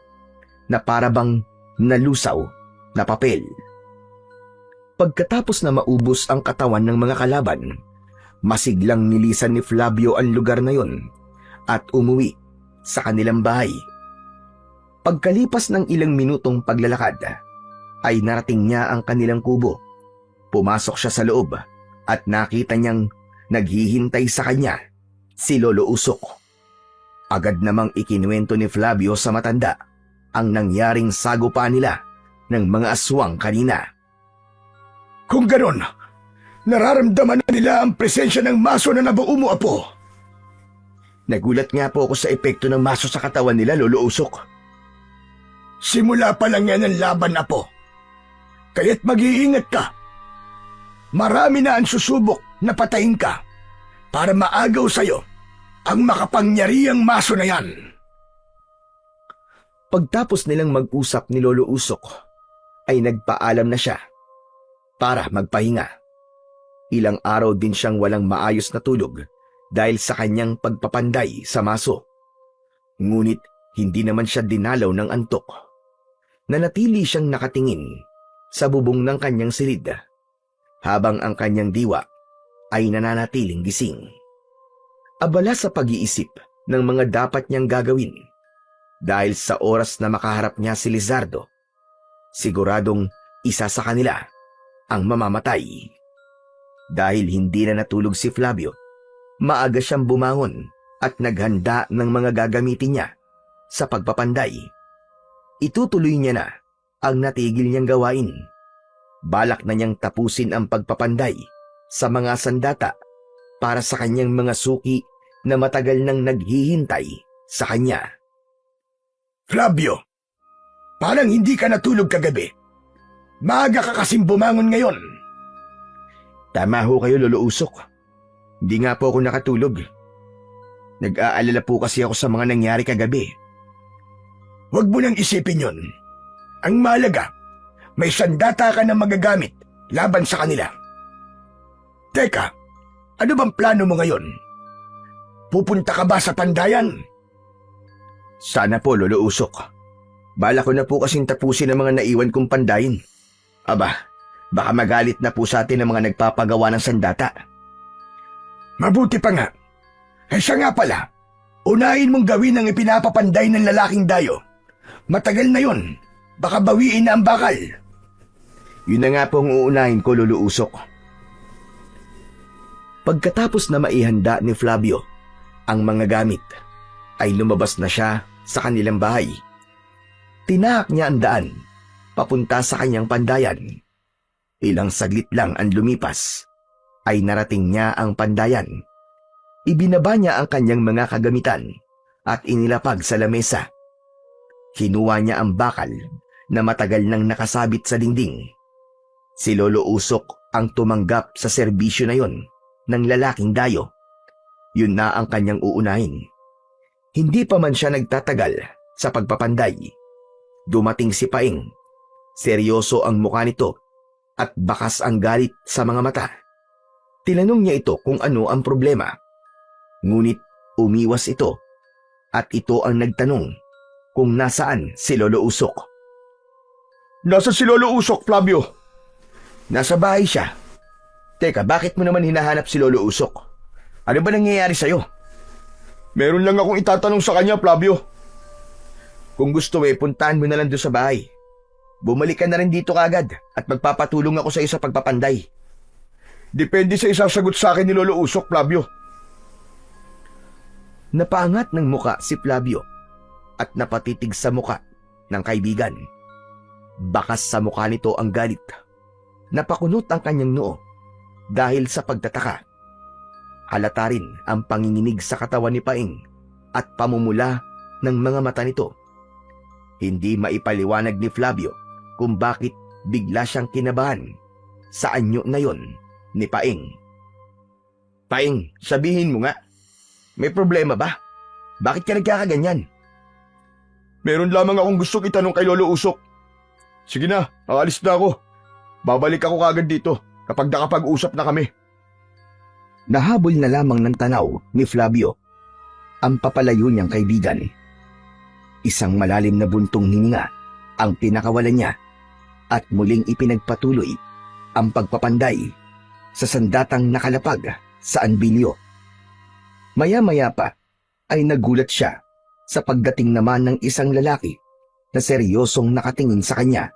na parabang nalusaw na papel. Pagkatapos na maubos ang katawan ng mga kalaban, masiglang nilisan ni Flavio ang lugar na yon at umuwi sa kanilang bahay. Pagkalipas ng ilang minutong paglalakad, ay narating niya ang kanilang kubo. Pumasok siya sa loob at nakita niyang naghihintay sa kanya si Lolo Usok. Agad namang ikinuwento ni Flavio sa matanda ang nangyaring sagupa nila ng mga aswang kanina. Kung ganon, nararamdaman na nila ang presensya ng maso na nabuo mo, Apo. Nagulat nga po ako sa epekto ng maso sa katawan nila, Lolo Usok. Simula pa lang yan ang laban, Apo. Kaya't mag-iingat ka. Marami na ang susubok na patayin ka para maagaw sa'yo ang makapangyarihang maso na yan. Pagtapos nilang mag-usap ni Lolo Usok, ay nagpaalam na siya para magpahinga. Ilang araw din siyang walang maayos na tulog dahil sa kanyang pagpapanday sa maso. Ngunit hindi naman siya dinalaw ng antok. Nanatili siyang nakatingin sa bubong ng kanyang silid habang ang kanyang diwa ay nananatiling gising. Abala sa pag-iisip ng mga dapat niyang gagawin dahil sa oras na makaharap niya si Lizardo, siguradong isa sa kanila ang mamamatay. Dahil hindi na natulog si Flavio, maaga siyang bumangon at naghanda ng mga gagamitin niya sa pagpapanday. Itutuloy niya na ang natigil niyang gawain. Balak na niyang tapusin ang pagpapanday sa mga sandata para sa kanyang mga suki na matagal nang naghihintay sa kanya. Flavio, parang hindi ka natulog kagabi. Maaga ka kasing bumangon ngayon. Tama ho kayo, Lolo Usok. Hindi nga po ako nakatulog. Nag-aalala po kasi ako sa mga nangyari kagabi. Huwag mo nang isipin yun. Ang mahalaga, may sandata ka na magagamit laban sa kanila. Teka, ano bang plano mo ngayon? Pupunta ka ba sa pandayan? Sana po, Lolo Usok. Bala ko na po kasing tapusin ang mga naiwan kong pandayin. Aba, baka magalit na po sa atin ang mga nagpapagawa ng sandata. Mabuti pa nga. Siya nga pala, unahin mong gawin ang ipinapapanday ng lalaking dayo. Matagal na yun. Baka bawiin na ang bakal. Yun na nga po ang uunahin ko, Lolo Usok. Pagkatapos na maihanda ni Flavio ang mga gamit, ay lumabas na siya sa kanilang bahay. Tinahak niya ang daan papunta sa kanyang pandayan. Ilang saglit lang ang lumipas, ay narating niya ang pandayan. Ibinaba niya ang kanyang mga kagamitan at inilapag sa lamesa. Kinuha niya ang bakal na matagal nang nakasabit sa dingding. Si Lolo Usok ang tumanggap sa serbisyo na yon ng lalaking dayo. Yun na ang kanyang uunahin. Hindi pa man siya nagtatagal sa pagpapanday. Dumating si Paing. Seryoso ang mukha nito at bakas ang galit sa mga mata. Tinanong niya ito kung ano ang problema. Ngunit umiwas ito at ito ang nagtanong kung nasaan si Lolo Usok. Nasaan si Lolo Usok, Flavio? Nasa bahay siya. Teka, bakit mo naman hinahanap si Lolo Usok? Ano ba nangyayari sa'yo? Meron lang akong itatanong sa kanya, Flavio. Kung gusto puntahan mo na lang doon sa bahay. Bumalik ka na rin dito kagad at magpapatulong ako sa iyo sa pagpapanday. Depende sa isasagot sa akin ni Lolo Usok, Flavio. Napaangat ng muka si Flavio at napatitig sa muka ng kaibigan. Bakas sa muka nito ang galit. Napakunot ang kanyang noo dahil sa pagtataka. Halata rin ang panginginig sa katawan ni Paing at pamumula ng mga mata nito. Hindi maipaliwanag ni Flavio kung bakit bigla siyang kinabahan sa anyo na yon ni Paing. Paing, sabihin mo nga, may problema ba? Bakit ka nagkakaganyan? Meron lamang akong gustong itanong kay Lolo Usok. Sige na, aalis na ako. Babalik ako kagad dito kapag nakapag-usap na kami. Nahabol na lamang ng tanaw ni Flavio ang papalayo niyang kaibigan. Isang malalim na buntong hininga ang pinakawalan niya at muling ipinagpatuloy ang pagpapanday sa sandatang nakalapag sa anbilyo. Maya-maya pa ay nagulat siya sa pagdating naman ng isang lalaki na seryosong nakatingin sa kanya.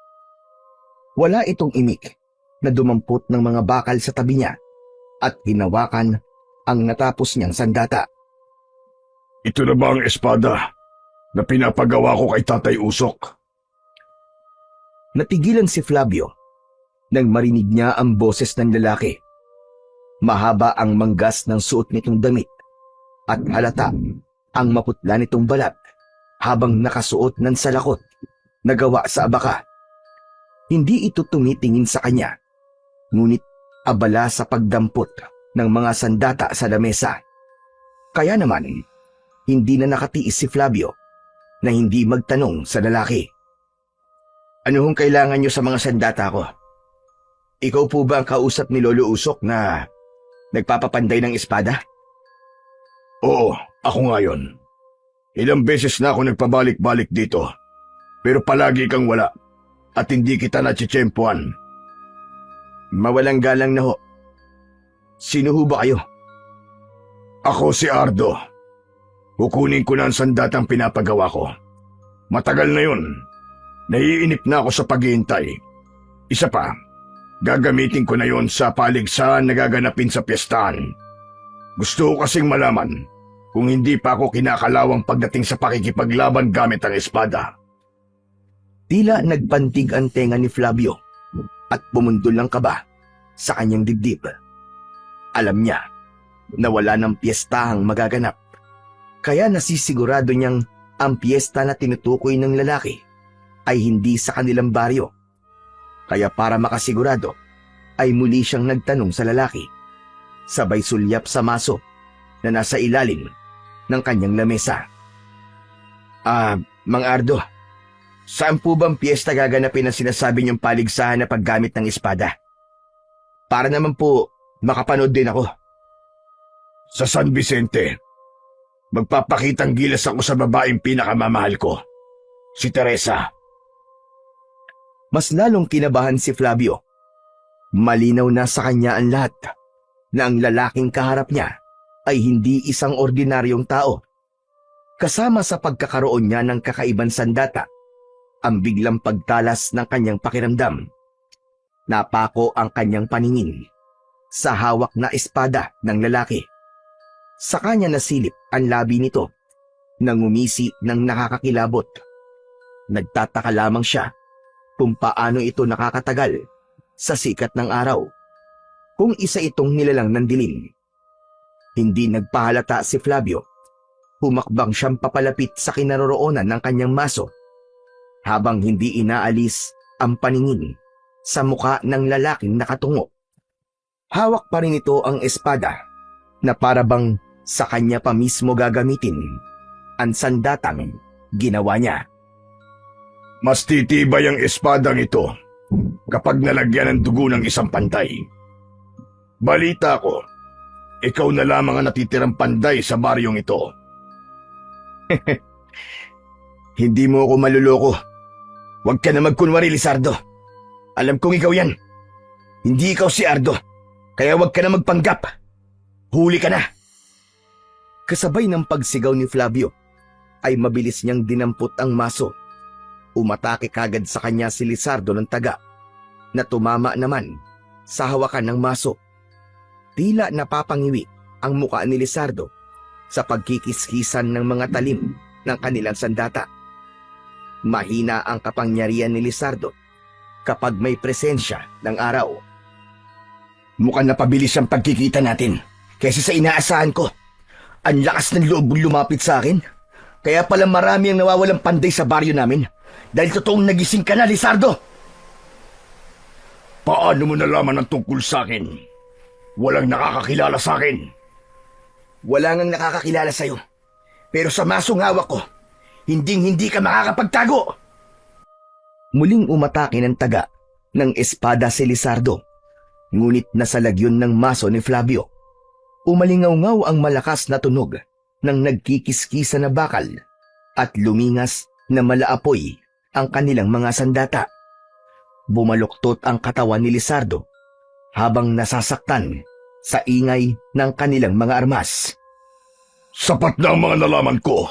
Wala itong imik na dumampot ng mga bakal sa tabi niya at hinawakan ang natapos niyang sandata. Ito na ba ang espada na pinapagawa ko kay Tatay Usok? Natigilan si Flavio nang marinig niya ang boses ng lalaki. Mahaba ang manggas ng suot nitong damit at halata ang maputla nitong balat habang nakasuot ng salakot na gawa sa abaka. Hindi ito tumitingin sa kanya, ngunit abala sa pagdampot ng mga sandata sa lamesa. Kaya naman, hindi na nakatiis si Flavio na hindi magtanong sa lalaki. Ano hong kailangan niyo sa mga sandata ko? Ikaw po ba ang kausap ni Lolo Usok na nagpapapanday ng espada? Oo, ako nga yun. Ilang beses na ako nagpabalik-balik dito. Pero palagi kang wala at hindi kita natsitsempuan. Mawalang galang na ho. Sino ho ba kayo? Ako si Ardo. Kukunin ko na ang sandatang pinapagawa ko. Matagal na yun. Naiinip na ako sa paghihintay. Isa pa, gagamitin ko na yon sa paligsahan na gaganapin sa piyestahan. Gusto ko kasing malaman kung hindi pa ako kinakalawang pagdating sa pakikipaglaban gamit ang espada. Tila nagpantig ang tenga ni Flavio at pumundol ng kaba sa kanyang dibdib. Alam niya na wala ng piyestahang magaganap, kaya nasisigurado niyang ang piyesta na tinutukoy ng lalaki ay hindi sa kanilang baryo. Kaya para makasigurado ay muli siyang nagtanong sa lalaki, sabay sulyap sa maso na nasa ilalim ng kanyang lamesa. Mang Ardo, saan po bang piyesta gaganapin ang sinasabi niyong paligsahan na paggamit ng espada? Para naman po makapanood din ako. Sa San Vicente, magpapakitang gilas ako sa babaeng pinakamamahal ko, si Teresa. Mas lalong kinabahan si Flavio. Malinaw na sa kanya ang lahat na ang lalaking kaharap niya ay hindi isang ordinaryong tao. Kasama sa pagkakaroon niya ng kakaibang sandata, ang biglang pagtalas ng kanyang pakiramdam. Napako ang kanyang paningin sa hawak na espada ng lalaki. Sa kanya nasilip ang labi nito na ngumisi ng nakakakilabot. Nagtataka lamang siya kung paano ito nakakatagal sa sikat ng araw, kung isa itong nilalang ng dilim. Hindi nagpahalata si Flavio. Humakbang siyang papalapit sa kinaroroonan ng kanyang maso habang hindi inaalis ang paningin sa muka ng lalaking nakatungo. Hawak pa rin ito ang espada na parabang sa kanya pa mismo gagamitin ang sandatang ginawa niya. Mas titibay ang espadang ito kapag nalagyan ng dugo ng isang panday. Balita ko, ikaw na lamang ang natitirang panday sa baryong ito. Hindi mo ako maluloko. Huwag ka na magkunwari, Lizardo. Alam kong ikaw yan. Hindi ikaw si Ardo. Kaya huwag ka na magpanggap. Huli ka na. Kasabay ng pagsigaw ni Flavio, ay mabilis niyang dinampot ang maso. Umatake kagad sa kanya si Lizardo ng taga, na tumama naman sa hawakan ng maso. Tila napapangiwi ang muka ni Lizardo sa pagkikiskisan ng mga talim ng kanilang sandata. Mahina ang kapangyarihan ni Lizardo kapag may presensya ng araw. Mukhang napabilis ang pagkikita natin kaysa sa inaasahan ko. Ang lakas ng loob lumapit sa akin. Kaya pala marami ang nawawalang panday sa baryo namin dahil totoong nagising ka na, Lizardo. Paano mo nalaman ang tungkol sa akin? Walang nakakakilala sa akin. Wala ngang nakakakilala sa'yo. Pero sa masong hawak ko, hindi ka makakapagtago. Muling umatake ng taga ng espada si Lizardo. Ngunit nasa lagyon ng maso ni Flavio. Umalingaw-ngaw ang malakas na tunog ng nagkikiskisa na bakal at lumingas na malaapoy ang kanilang mga sandata. Bumaluktot ang katawan ni Lizardo habang nasasaktan sa ingay ng kanilang mga armas. Sapat na ang mga nalaman ko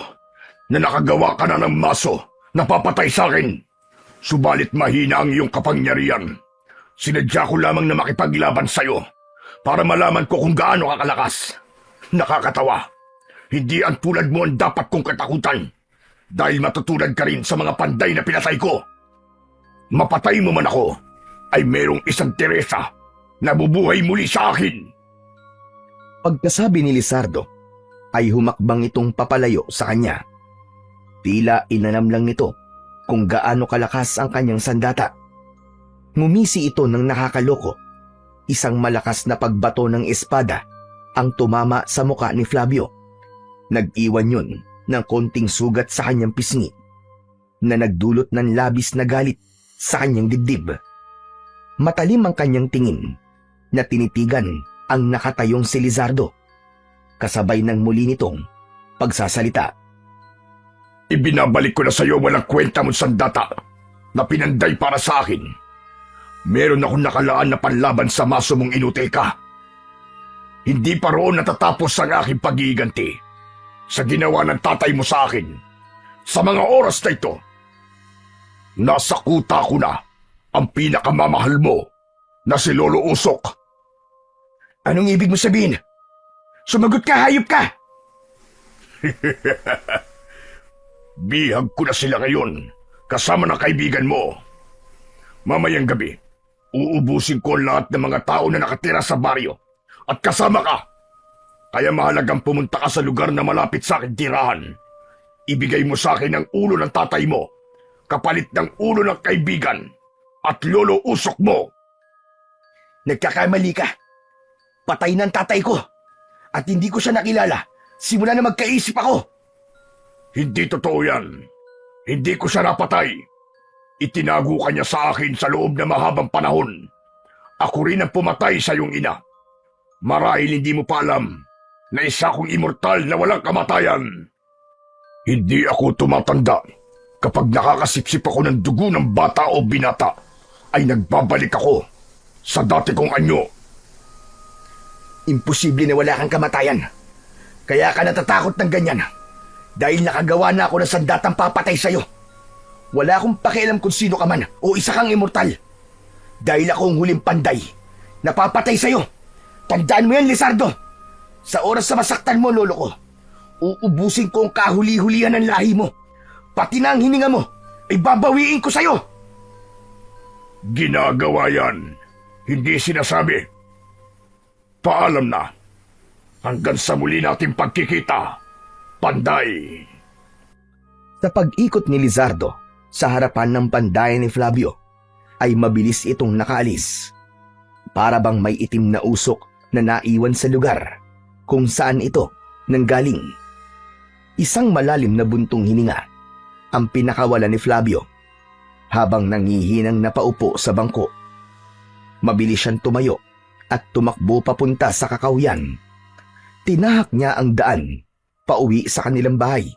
na nakagawa ka na ng maso na papatay sa akin. Subalit mahina ang iyong kapangyarihan. Sinadya ko lamang na makipaglaban sa'yo para malaman ko kung gaano ka kalakas. Nakakatawa. Hindi ang tulad mo ang dapat kong katakutan dahil matutulad ka rin sa mga panday na pinatay ko. Mapatay mo man ako, ay merong isang Teresa na bubuhay muli sa akin. Pagkasabi ni Lizardo, ay humakbang itong papalayo sa kanya. Tila inanam lang nito kung gaano kalakas ang kanyang sandata. Ngumisi ito ng nakakaloko. Isang malakas na pagbato ng espada ang tumama sa muka ni Flavio. Nag-iwan yun ng konting sugat sa kanyang pisngi na nagdulot ng labis na galit sa kanyang dibdib. Matalim ang kanyang tingin na tinitigan ang nakatayong si Lizardo. Kasabay ng muli nitong pagsasalita. Ibinabalik ko na sa iyo walang kwenta mong sandata na pinanday para sa akin. Meron akong nakalaan na panlaban sa maso mong inutil ka. Hindi pa roon natatapos ang aking pag-iiganti sa ginawa ng tatay mo sa akin. Sa mga oras na ito, nasa kuta ko na ang pinakamamahal mo na si Lolo Usok. Anong ibig mo sabihin? Sumagot ka, hayop ka! Bihag ko na sila ngayon kasama ng kaibigan mo. Mamayang gabi, uubusin ko ang lahat ng mga tao na nakatira sa baryo at kasama ka. Kaya mahalagang pumunta ka sa lugar na malapit sa aking tirahan. Ibigay mo sa akin ang ulo ng tatay mo, kapalit ng ulo ng kaibigan at Lolo Usok mo. Nagkakamali ka. Patay ng tatay ko. At hindi ko siya nakilala simula na magkaisip ako. Hindi totoo yan. Hindi ko siya napatay. Itinago ka niya sa akin sa loob ng mahabang panahon. Ako rin ang pumatay sa iyong ina. Marahil hindi mo pa alam na isa kong immortal na walang kamatayan. Hindi ako tumatanda. Kapag nakakasipsip ako ng dugo ng bata o binata, ay nagbabalik ako sa dati kong anyo. Imposible na wala kang kamatayan. Kaya ka natatakot ng ganyan. Dahil nakagawa na ako ng sandatang papatay sa'yo. Wala akong pakialam kung sino ka man o isa kang immortal. Dahil ako ang huling panday na papatay sa'yo. Tandaan mo yan, Lizardo. Sa oras na masaktan mo, lolo ko, uubusin ko ang kahuli-hulihan ng lahi mo. Pati na ang hininga mo, ay babawiin ko sa'yo. Ginagawa yan. Hindi sinasabi. Paalam na. Hanggang sa muli nating pagkikita. Panday. Sa pag-ikot ni Lizardo sa harapan ng pandayan ni Flavio, ay mabilis itong nakaalis. Para bang may itim na usok na naiwan sa lugar kung saan ito nanggaling. Isang malalim na buntong hininga ang pinakawala ni Flavio habang nangihinang napaupo sa bangko. Mabilis siyang tumayo at tumakbo papunta sa kakawyan. Tinahak niya ang daan pauwi sa kanilang bahay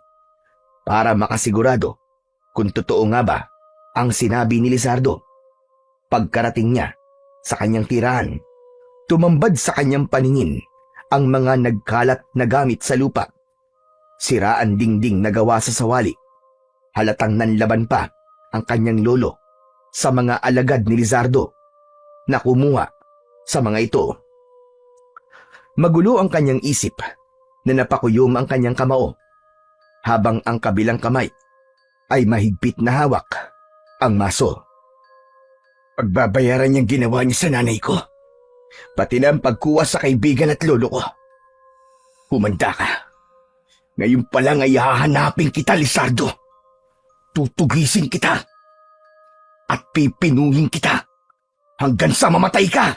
para makasigurado kung totoo nga ba ang sinabi ni Lizardo. Pagkarating niya sa kanyang tirahan, tumambad sa kanyang paningin ang mga nagkalat na gamit sa lupa. Siraan dingding na gawa sa sawali. Halatang nanlaban pa ang kanyang lolo sa mga alagad ni Lizardo na kumuha sa mga ito. Magulo ang kanyang isip na napakuyom ang kanyang kamao habang ang kabilang kamay ay mahigpit na hawak ang maso. Pagbabayaran niyang ginawa niya sa nanay ko, pati na ang pagkuha sa kaibigan at lolo ko. Humanda ka. Ngayon pa lang ay hahanapin kita, Lizardo. Tutugisin kita at pipinuhin kita hanggang sa mamatay ka.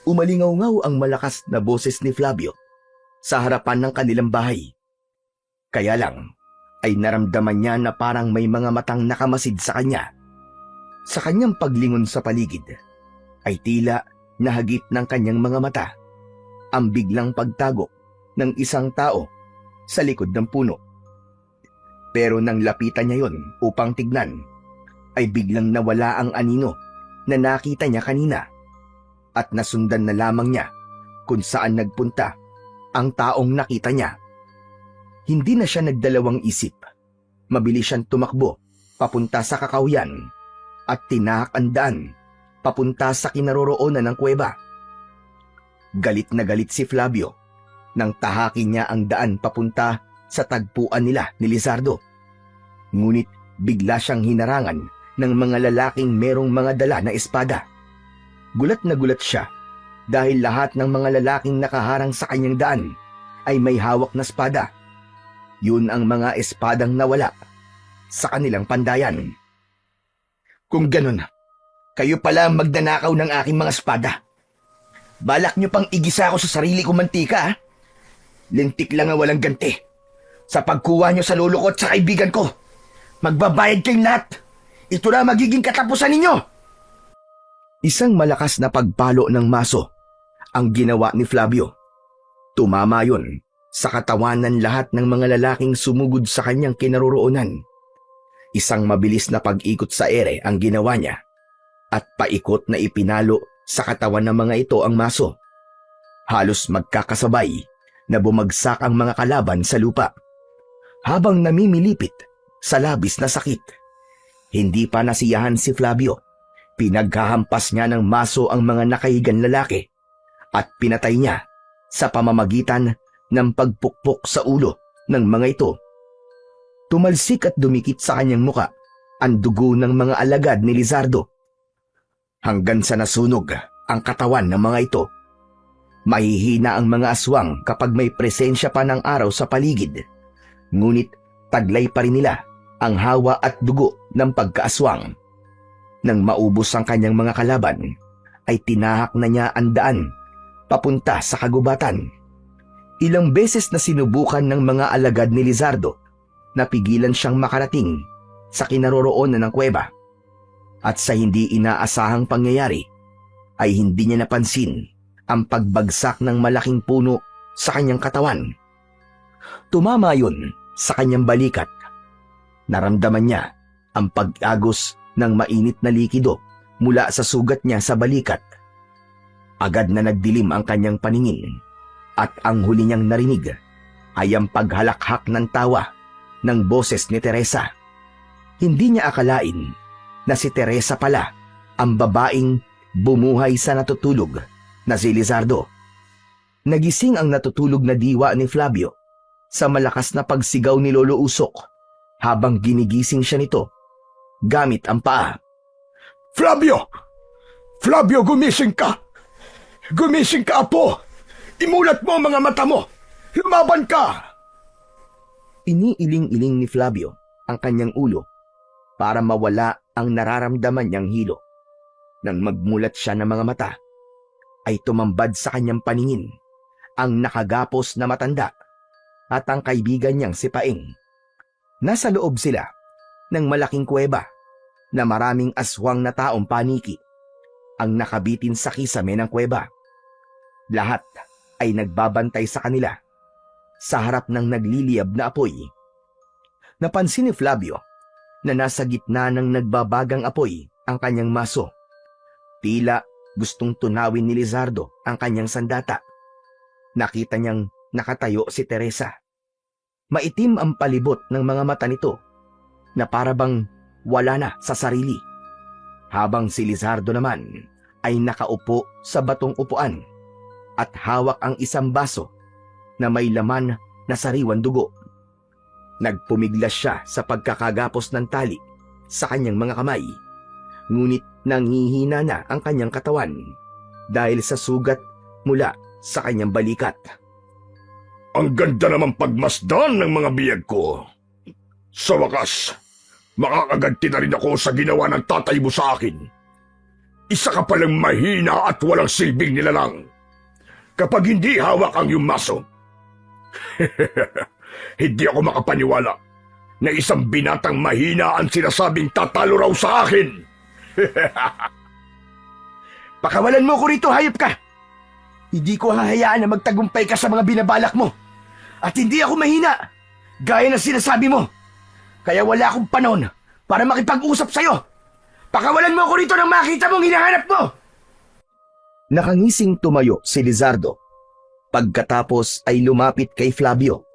Umalingaw-ngaw ang malakas na boses ni Flavio sa harapan ng kanilang bahay. Kaya lang ay naramdaman niya na parang may mga matang nakamasid sa kanya. Sa kanyang paglingon sa paligid ay tila nahagip ng kanyang mga mata ang biglang pagtago ng isang tao sa likod ng puno. Pero nang lapitan niya yon upang tignan, ay biglang nawala ang anino na nakita niya kanina at nasundan na lamang niya kung saan nagpunta ang taong nakita niya. Hindi na siya nagdalawang isip. Mabilis siyang tumakbo papunta sa kakawyan at tinahak ang daan papunta sa kinaroroonan ng kuweba. Galit na galit si Flavio nang tahakin niya ang daan papunta sa tagpuan nila ni Lizardo. Ngunit bigla siyang hinarangan ng mga lalaking merong mga dala na espada. Gulat na gulat siya dahil lahat ng mga lalaking nakaharang sa kanyang daan ay may hawak na espada. Yun ang mga espadang nawala sa kanilang pandayan. Kung ganun, kayo pala ang magnanakaw ng aking mga espada. Balak niyo pang igisa ako sa sarili kong mantika, ha? Lintik lang ang walang ganti. Sa pagkuha niyo sa lolo ko at sa kaibigan ko, magbabayad kayong lahat. Ito na magiging katapusan ninyo. Isang malakas na pagpalo ng maso ang ginawa ni Flavio. Tumama yon sa katawan ng lahat ng mga lalaking sumugod sa kanyang kinaroroonan. Isang mabilis na pag-ikot sa ere ang ginawa niya at paikot na ipinalo sa katawan ng mga ito ang maso. Halos magkakasabay na bumagsak ang mga kalaban sa lupa. Habang namimilipit sa labis na sakit, Hindi pa nasiyahan si Flavio. Pinaghahampas niya ng maso ang mga nakahigan lalaki at pinatay niya sa pamamagitan ng pagpukpok sa ulo ng mga ito. Tumalsik at dumikit sa kanyang muka ang dugo ng mga alagad ni Lizardo. Hanggang sa nasunog ang katawan ng mga ito. Mahihina ang mga aswang kapag may presensya pa ng araw sa paligid. Ngunit taglay pa rin nila ang hawa at dugo ng pagkaaswang. Nang maubos ang kanyang mga kalaban, ay tinahak na niya ang daan papunta sa kagubatan. Ilang beses na sinubukan ng mga alagad ni Lizardo na pigilan siyang makarating sa kinaroroonan ng kuweba. At sa hindi inaasahang pangyayari, ay hindi niya napansin ang pagbagsak ng malaking puno sa kanyang katawan. Tumama yun sa kanyang balikat. Naramdaman niya ang pag-agos ng mainit na likido mula sa sugat niya sa balikat. Agad na nagdilim ang kanyang paningin at ang huli niyang narinig ay ang paghalakhak ng tawa ng boses ni Teresa. Hindi niya akalain na si Teresa pala ang babaeng bumuhay sa natutulog na si Lizardo. Nagising ang natutulog na diwa ni Flavio sa malakas na pagsigaw ni Lolo Usok habang ginigising siya nito gamit ang paa. Flavio! Flavio, gumising ka! Gumising ka, apo! Imulat mo ang mga mata mo! Lumaban ka! Iniiling-iling ni Flavio ang kanyang ulo para mawala ang nararamdaman niyang hilo. Nang magmulat siya ng mga mata, ay tumambad sa kanyang paningin ang nakagapos na matanda at ang kaibigan niyang si Paeng. Nasa loob sila ng malaking kuweba na maraming aswang na taong paniki ang nakabitin sa kisame ng kuweba. Lahat ay nagbabantay sa kanila sa harap ng nagliliyab na apoy. Napansin ni Flavio na nasa gitna ng nagbabagang apoy ang kanyang maso. Tila gustong tunawin ni Lizardo ang kanyang sandata. Nakita niyang nakatayo si Teresa. Maitim ang palibot ng mga mata nito na parabang wala na sa sarili. Habang si Lizardo naman ay nakaupo sa batong upuan at hawak ang isang baso na may laman na sariwan dugo. Nagpumiglas siya sa pagkakagapos ng tali sa kanyang mga kamay. Ngunit nanghihina na ang kanyang katawan dahil sa sugat mula sa kanyang balikat. Ang ganda naman pagmasdan ng mga biyag ko. Sa wakas, makakaganti na rin ako sa ginawa ng tatay mo sa akin. Isa ka palang mahina at walang silbing nilalang. Kapag hindi hawak ang iyong maso, hindi ako makapaniwala na isang binatang mahina ang sinasabing tatalo raw sa akin. Pakawalan mo ko rito, hayop ka! Hindi ko hahayaan na magtagumpay ka sa mga binabalak mo. At hindi ako mahina, gaya ng sinasabi mo. Kaya wala akong panahon para makipag-usap sa'yo. Pakawalan mo ko rito nang makita mong hinahanap mo! Nakangising tumayo si Lizardo. Pagkatapos ay lumapit kay Flavio.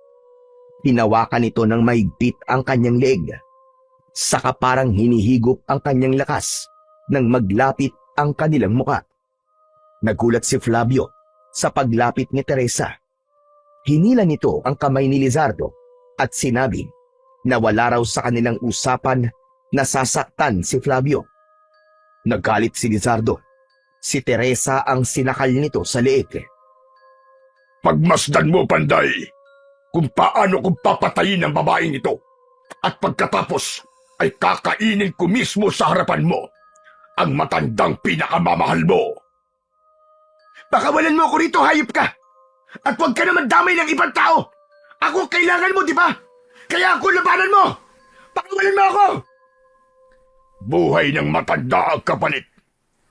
Hinawakan nito ng mahigpit ang kanyang leeg. Saka parang hinihigop ang kanyang lakas nang maglapit ang kanilang muka. Nagulat si Flavio sa paglapit ni Teresa. Hinila nito ang kamay ni Lizardo at sinabi na wala raw sa kanilang usapan na sasaktan si Flavio. Nagalit si Lizardo. Si Teresa ang sinakal nito sa leeg. Pagmasdan mo, Panday, kung paano kung papatayin ang babaeng ito. At pagkatapos ay kakainin ko mismo sa harapan mo ang matandang pinakamamahal mo. Pakawalan mo ko rito, hayop ka! At huwag ka naman damay ng ibang tao! Ako kailangan mo, di ba? Kaya ako labanan mo! Pakawalan mo ako! Buhay ng matanda ang kapalit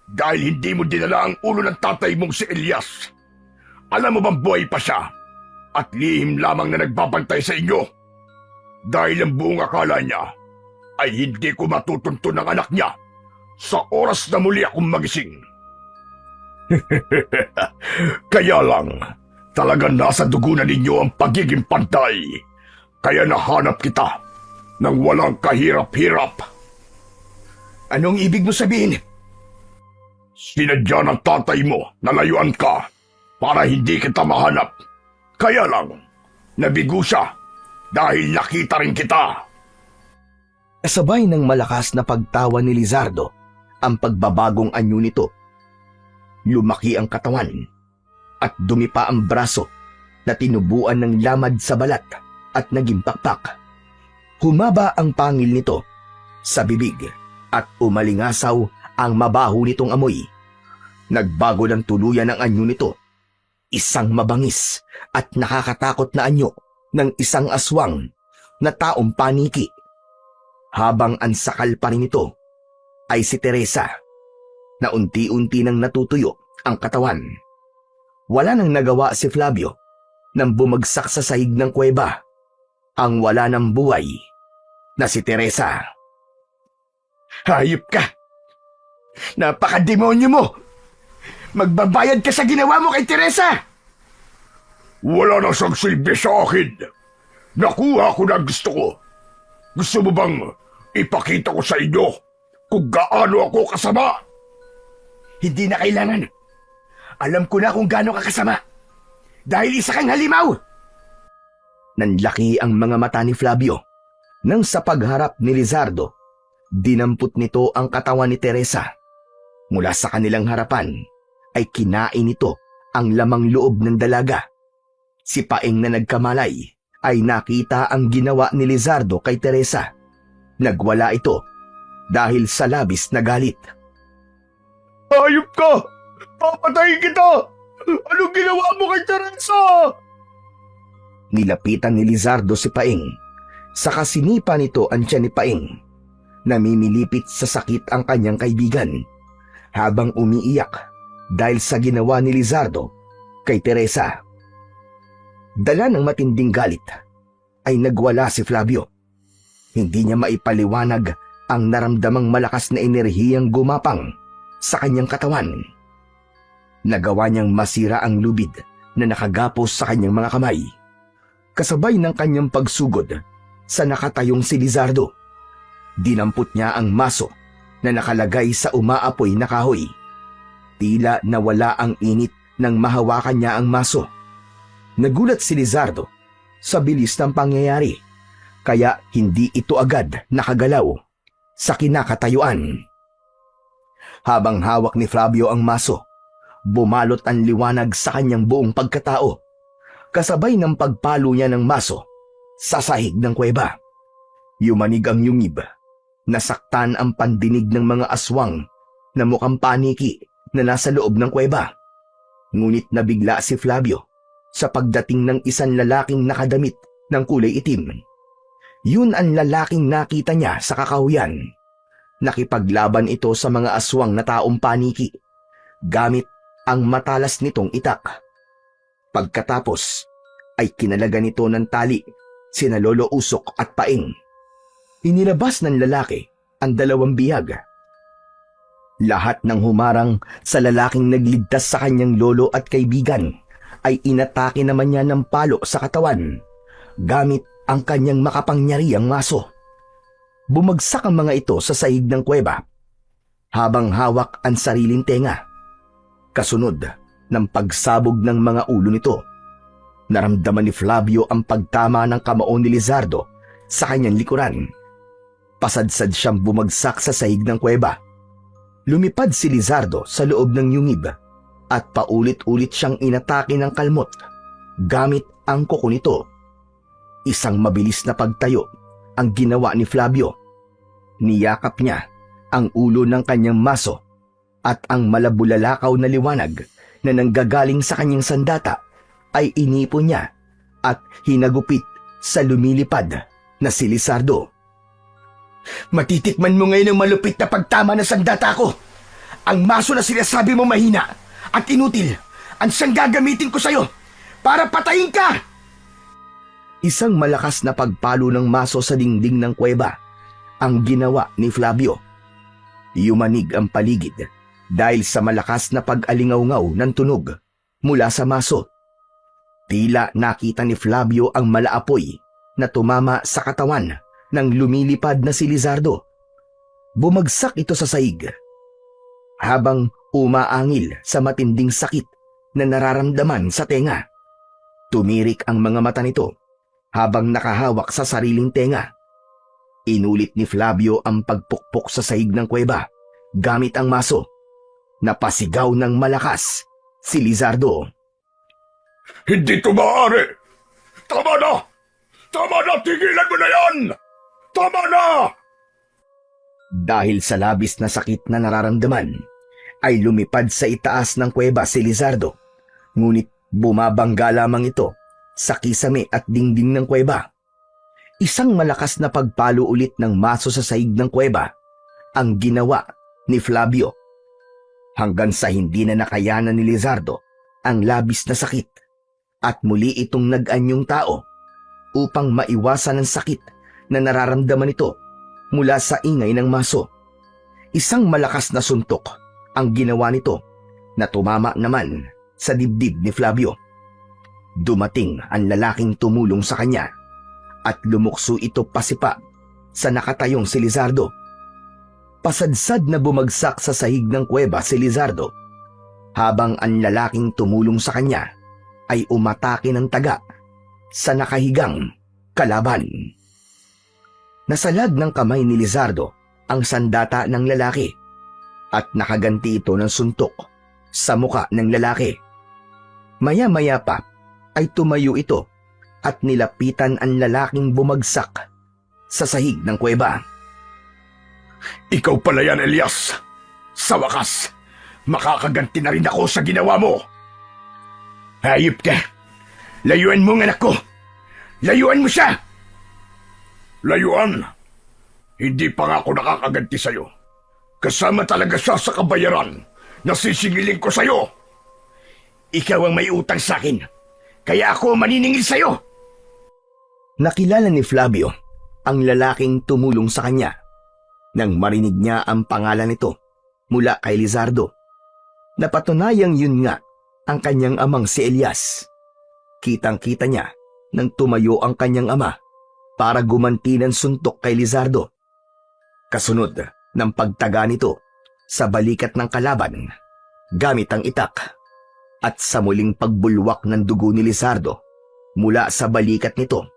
dahil hindi mo dinala ang ulo ng tatay mong si Elias. Alam mo bang buhay pa siya at lihim lamang na nagbabantay sa inyo? Dahil ang buong akala niya ay hindi ko matutuntun ng anak niya sa oras na muli akong magising. Kaya lang, talagang nasa dugo na ninyo ang pagiging pantay. Kaya nahanap kita nang walang kahirap-hirap. Anong ibig mo sabihin? Sinadya ng tatay mo na layuan ka para hindi kita mahanap. Kaya lang, nabigo siya dahil nakita rin kita. Kasabay ng malakas na pagtawa ni Lizardo ang pagbabagong anyo nito. Lumaki ang katawan at dumi pa ang braso na tinubuan ng lamad sa balat at naging pakpak. Humaba ang pangil nito sa bibig at umalingasaw ang mabaho nitong amoy. Nagbago ng tuluyan ang anyo nito. Isang mabangis at nakakatakot na anyo ng isang aswang na taong paniki. Habang ansakal pa rin ito ay si Teresa na unti-unti nang natutuyo ang katawan. Wala nang nagawa si Flavio nang bumagsak sa sahig ng kuweba ang wala ng buhay na si Teresa. Hayop ka! Napakademonyo mo! Magbabayad ka sa ginawa mo kay Teresa! Wala na siyang silbi sa akin. Nakuha ko na gusto ko. Gusto mo bang ipakita ko sa inyo kung gaano ako kasama? Hindi na kailangan. Alam ko na kung gaano ka kasama. Dahil isa kang halimaw! Nanlaki ang mga mata ni Flavio nang sa pagharap ni Lizardo, dinampot nito ang katawan ni Teresa. Mula sa kanilang harapan ay kinain nito ang lamang loob ng dalaga. Si Paeng na nagkamalay ay nakita ang ginawa ni Lizardo kay Teresa. Nagwala ito dahil sa labis na galit. Hayop ka! Papatayin kita! Anong ginawa mo kay Teresa? Nilapitan ni Lizardo si Paeng. Sa kasinipa nito ang tiyan ni Paeng. Namimilipit sa sakit ang kanyang kaibigan habang umiiyak dahil sa ginawa ni Lizardo kay Teresa. Dala ng matinding galit ay nagwala si Flavio. Hindi niya maipaliwanag ang naramdamang malakas na enerhiyang gumapang sa kanyang katawan. Nagawa niyang masira ang lubid na nakagapos sa kanyang mga kamay, kasabay ng kanyang pagsugod sa nakatayong si Lizardo. Dinampot niya ang maso na nakalagay sa umaapoy na kahoy. Tila nawala ang init nang mahawakan niya ang maso. Nagulat si Lizardo sa bilis ng pangyayari, kaya hindi ito agad nakagalaw sa kinakatayuan. Habang hawak ni Flavio ang maso, bumalot ang liwanag sa kanyang buong pagkatao, kasabay ng pagpalo niya ng maso sa sahig ng kuweba. Yumanig ang yungib, nasaktan ang pandinig ng mga aswang na mukhang paniki na nasa loob ng kuweba. Ngunit nabigla si Flavio sa pagdating ng isang lalaking nakadamit ng kulay itim. Yun ang lalaking nakita niya sa kakahuyan. Nakipaglaban ito sa mga aswang na taong paniki, gamit ang matalas nitong itak. Pagkatapos ay kinalaga nito ng tali sina Lolo Usok at Paeng. Inilabas ng lalaki ang dalawang bihag. Lahat ng humarang sa lalaking nagligtas sa kanyang lolo at kaibigan ay inatake naman niya ng palo sa katawan gamit ang kanyang makapangyarihang maso. Bumagsak ang mga ito sa sahig ng kuweba habang hawak ang sariling tenga. Kasunod ng pagsabog ng mga ulo nito, naramdaman ni Flavio ang pagtama ng kamao ni Lizardo sa kanyang likuran. Pasadsad siyang bumagsak sa sahig ng kuweba. Lumipad si Lizardo sa loob ng yungib at paulit-ulit siyang inatake ng kalmot gamit ang kuko nito. Isang mabilis na pagtayo ang ginawa ni Flavio. Niyakap niya ang ulo ng kanyang maso at ang malabulalakaw na liwanag na nanggagaling sa kanyang sandata ay inipon niya at hinagupit sa lumilipad na si Lizardo. Matitikman mo ngayon ang malupit na pagtama ng sandata ko. Ang maso na sinasabi mo mahina at inutil ang siyang gagamitin ko sa'yo para patayin ka! Isang malakas na pagpalo ng maso sa dingding ng kuweba ang ginawa ni Flavio. Yumanig ang paligid dahil sa malakas na pag-alingaw-ngaw ng tunog mula sa maso. Tila nakita ni Flavio ang malaapoy na tumama sa katawan ng lumilipad na si Lizardo. Bumagsak ito sa sahig. Habang umaangil sa matinding sakit na nararamdaman sa tenga. Tumirik ang mga mata nito habang nakahawak sa sariling tenga. Inulit ni Flavio ang pagpukpok sa sahig ng kuweba gamit ang maso. Napasigaw ng malakas si Lizardo. Hindi ito maaari! Tama na! Tama na! Tigilan mo na yan! Tama na! Dahil sa labis na sakit na nararamdaman, ay lumipad sa itaas ng kuweba si Lizardo. Ngunit bumabangga lamang ito sa kisame at dingding ng kuweba. Isang malakas na pagpalo ulit ng maso sa sahig ng kuweba ang ginawa ni Flavio. Hanggang sa hindi na nakayanan ni Lizardo ang labis na sakit at muli itong nag-anyong tao upang maiwasan ang sakit na nararamdaman ito mula sa ingay ng maso. Isang malakas na suntok ang ginawa nito na tumama naman sa dibdib ni Flavio. Dumating ang lalaking tumulong sa kanya at lumukso ito pasipa sa nakatayong si Lizardo. Pasadsad na bumagsak sa sahig ng kuweba si Lizardo habang ang lalaking tumulong sa kanya ay umatake ng taga sa nakahigang kalaban. Nasalag ng kamay ni Lizardo ang sandata ng lalaki at nakaganti ito ng suntok sa muka ng lalaki. Maya-maya pa ay tumayo ito at nilapitan ang lalaking bumagsak sa sahig ng kuweba. Ikaw pala yan, Elias. Sa wakas, makakaganti na rin ako sa ginawa mo. Hayop ka. Layuan mo ang anak ko. Layuan mo siya. Layuan? Hindi pa nga ako nakakaganti sa'yo. Kasama talaga siya sa kabayaran na sisingilin ko sa'yo. Ikaw ang may utang sa akin, kaya ako maniningil sa'yo. Nakilala ni Flavio ang lalaking tumulong sa kanya nang marinig niya ang pangalan nito mula kay Lizardo. Napatunayang yun nga ang kanyang amang si Elias. Kitang-kita niya nang tumayo ang kanyang ama para gumanti ng suntok kay Lizardo. Kasunod ng pagtaga nito sa balikat ng kalaban gamit ang itak at sa muling pagbulwak ng dugo ni Lizardo mula sa balikat nito,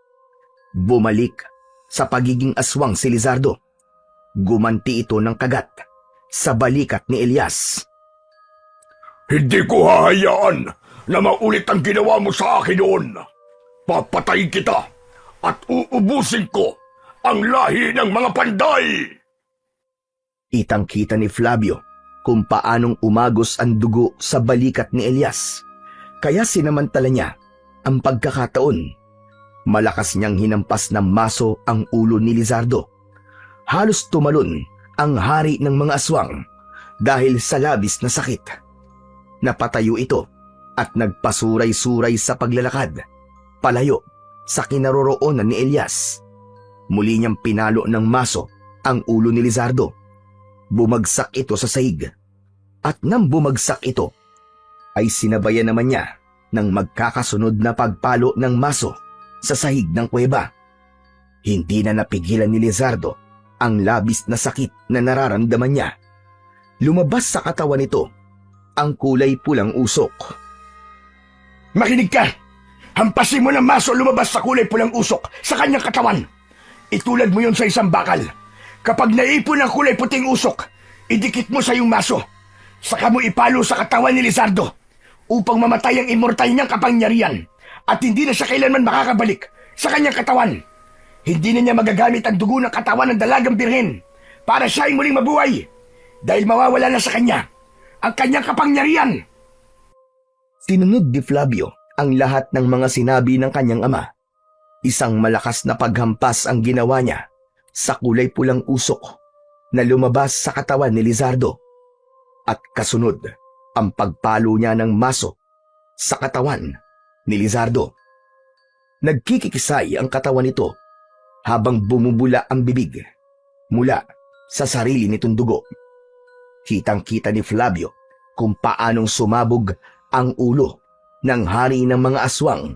bumalik sa pagiging aswang si Lizardo. Gumanti ito ng kagat sa balikat ni Elias. Hindi ko hahayaan na maulit ang ginawa mo sa akin noon. Papatayin kita at uubusin ko ang lahi ng mga panday. Kitang-kita ni Flavio kung paanong umagos ang dugo sa balikat ni Elias. Kaya sinamantala niya ang pagkakataon. Malakas niyang hinampas ng maso ang ulo ni Lizardo. Halos tumalon ang hari ng mga aswang dahil sa labis na sakit. Napatayo ito at nagpasuray-suray sa paglalakad, palayo sa kinaroroonan ni Elias. Muli niyang pinalo ng maso ang ulo ni Lizardo. Bumagsak ito sa sahig. At nang bumagsak ito, ay sinabayan naman niya ng magkakasunod na pagpalo ng maso sa sahig ng kuweba. Hindi na napigilan ni Lizardo ang labis na sakit na nararamdaman niya. Lumabas sa katawan nito ang kulay pulang usok. Makinig ka! Hampasin mo ng maso lumabas sa kulay pulang usok sa kanyang katawan. Itulad mo yon sa isang bakal. Kapag naipon ang kulay puting usok, idikit mo sa iyong maso. Saka mo ipalo sa katawan ni Lizardo upang mamatay ang immortal niyang kapangyarihan at hindi na siya kailanman makakabalik sa kanyang katawan. Hindi na niya magagamit ang dugo ng katawan ng dalagang birhen para siya ay muling mabuhay dahil mawawala na sa kanya ang kanyang kapangyarihan. Sinunod ni Flavio ang lahat ng mga sinabi ng kanyang ama. Isang malakas na paghampas ang ginawa niya sa kulay pulang usok na lumabas sa katawan ni Lizardo at kasunod ang pagpalo niya ng maso sa katawan ni Lizardo. Nagkikikisay ang katawan nito habang bumubula ang bibig mula sa sarili nitong dugo. Kitang-kita ni Flavio kung paanong sumabog ang ulo ng hari ng mga aswang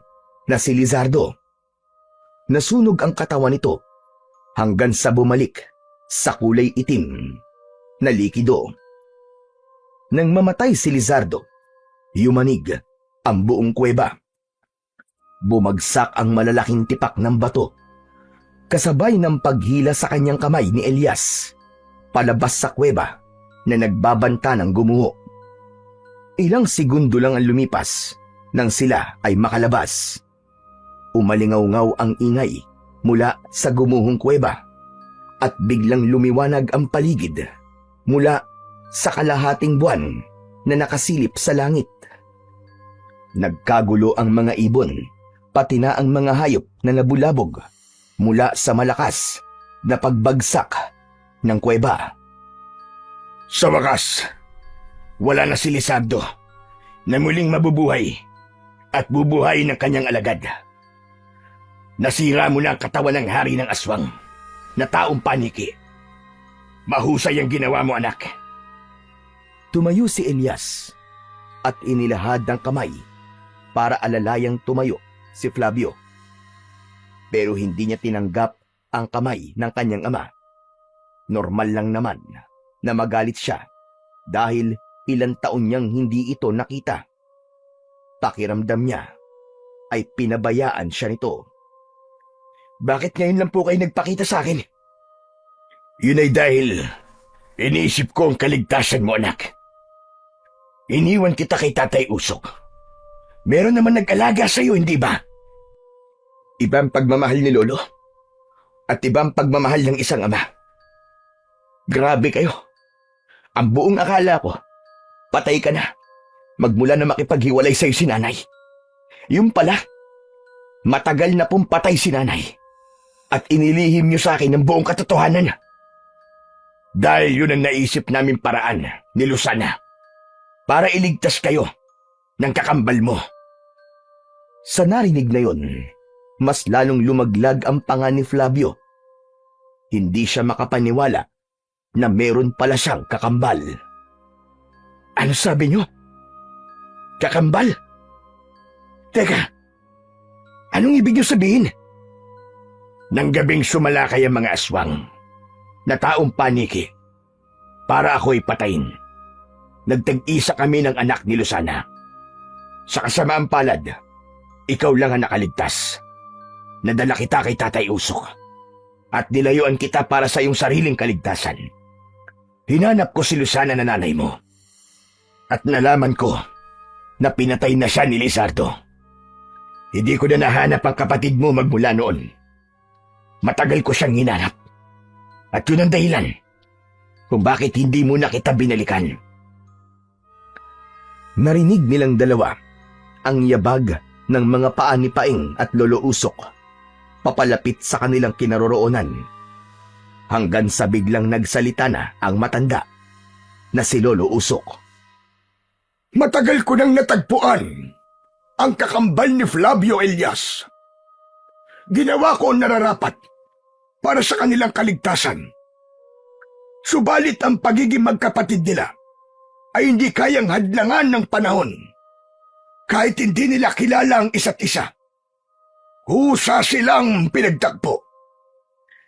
na si Lizardo. Nasunog ang katawan nito hanggang sa bumalik sa kulay itim na likido. Nang mamatay si Lizardo, yumanig ang buong kuweba. Bumagsak ang malalaking tipak ng bato, kasabay ng paghila sa kanyang kamay ni Elias, palabas sa kuweba na nagbabanta ng gumuho. Ilang segundo lang ang lumipas nang sila ay makalabas. Umalingaw-ngaw ang ingay mula sa gumuhong kuweba at biglang lumiwanag ang paligid mula sa kalahating buwan na nakasilip sa langit. Nagkagulo ang mga ibon, pati na ang mga hayop na nabulabog mula sa malakas na pagbagsak ng kuweba. Sa wakas, wala na si Lizardo na muling mabubuhay at bubuhay ng kanyang alagad. Nasira mo na ang katawan ng hari ng aswang na taong paniki. Mahusay ang ginawa mo, anak. Tumayo si Elias at inilahad ng kamay para alalayang tumayo si Flavio. Pero hindi niya tinanggap ang kamay ng kanyang ama. Normal lang naman na magalit siya dahil ilang taon niyang hindi ito nakita. Pakiramdam niya ay pinabayaan siya nito. Bakit ngayon lang po kayo nagpakita sa akin? Yun ay dahil iniisip ko ang kaligtasan mo, anak. Iniwan kita kay Tatay Usok. Meron naman nag-alaga sa iyo, hindi ba? Ibang pagmamahal ni Lolo at ibang pagmamahal ng isang ama. Grabe kayo. Ang buong akala ko, patay ka na magmula na makipaghiwalay sa iyo si nanay. Yung pala, matagal na pong patay si nanay at inilihim niyo sa akin ang buong katotohanan. Dahil yun ang naisip namin paraan ni Lucana para iligtas kayo ng kakambal mo. Sa narinig na yun, mas lalong lumaglag ang panga ni Flavio. Hindi siya makapaniwala na meron pala siyang kakambal. Ano sabi niyo? Kakambal? Teka, anong ibig niyo sabihin? Nang gabing sumalakay ang mga aswang na taong paniki para ako'y patayin, nagtag-isa kami ng anak ni Lucana. Sa kasamaang palad, ikaw lang ang nakaligtas. Nadala kita kay Tatay Usok at nilayuan kita para sa iyong sariling kaligtasan. Hinanap ko si Lucana na nanay mo at nalaman ko na pinatay na siya ni Lizardo. Hindi ko na nahanap ang kapatid mo magmula noon. Matagal ko siyang hinanap at yun ang dahilan kung bakit hindi mo na kita binalikan. Narinig nilang dalawa ang yabag ng mga paa ni Paeng at Lolo Usok papalapit sa kanilang kinaroroonan hanggang sa biglang nagsalita na ang matanda na si Lolo Usok. Matagal ko nang natagpuan ang kakambal ni Flavio Elias. Ginawa ko ang nararapat para sa kanilang kaligtasan. Subalit ang pagiging magkapatid nila ay hindi kayang hadlangan ng panahon. Kahit hindi nila kilala ang isa't isa. Husa silang pinagtagpo.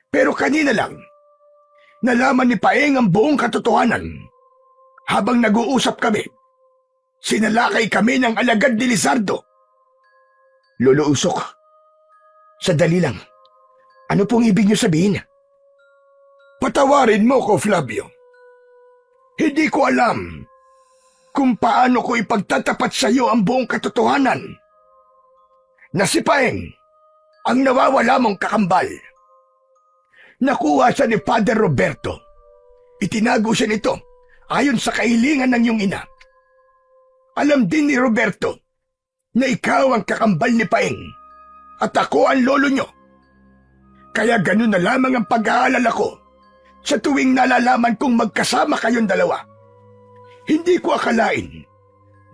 Pero kanina lang, nalaman ni Paeng ang buong katotohanan. Habang nag-uusap kami, sinalakay kami ng alagad ni Lizardo. Lolo Usok, sadali lang. Ano pong ibig niyo sabihin? Patawarin mo ko, Flavio. Hindi ko alam kung paano ko ipagtatapat sa iyo ang buong katotohanan. Na si Paeng ang nawawala mong kakambal. Nakuha siya ni Father Roberto. Itinago siya nito ayon sa kahilingan ng iyong ina. Alam din ni Roberto na ikaw ang kakambal ni Paeng at ako ang lolo niyo. Kaya ganun na lamang ang pag-aalala ko sa tuwing nalalaman kong magkasama kayong dalawa. Hindi ko akalain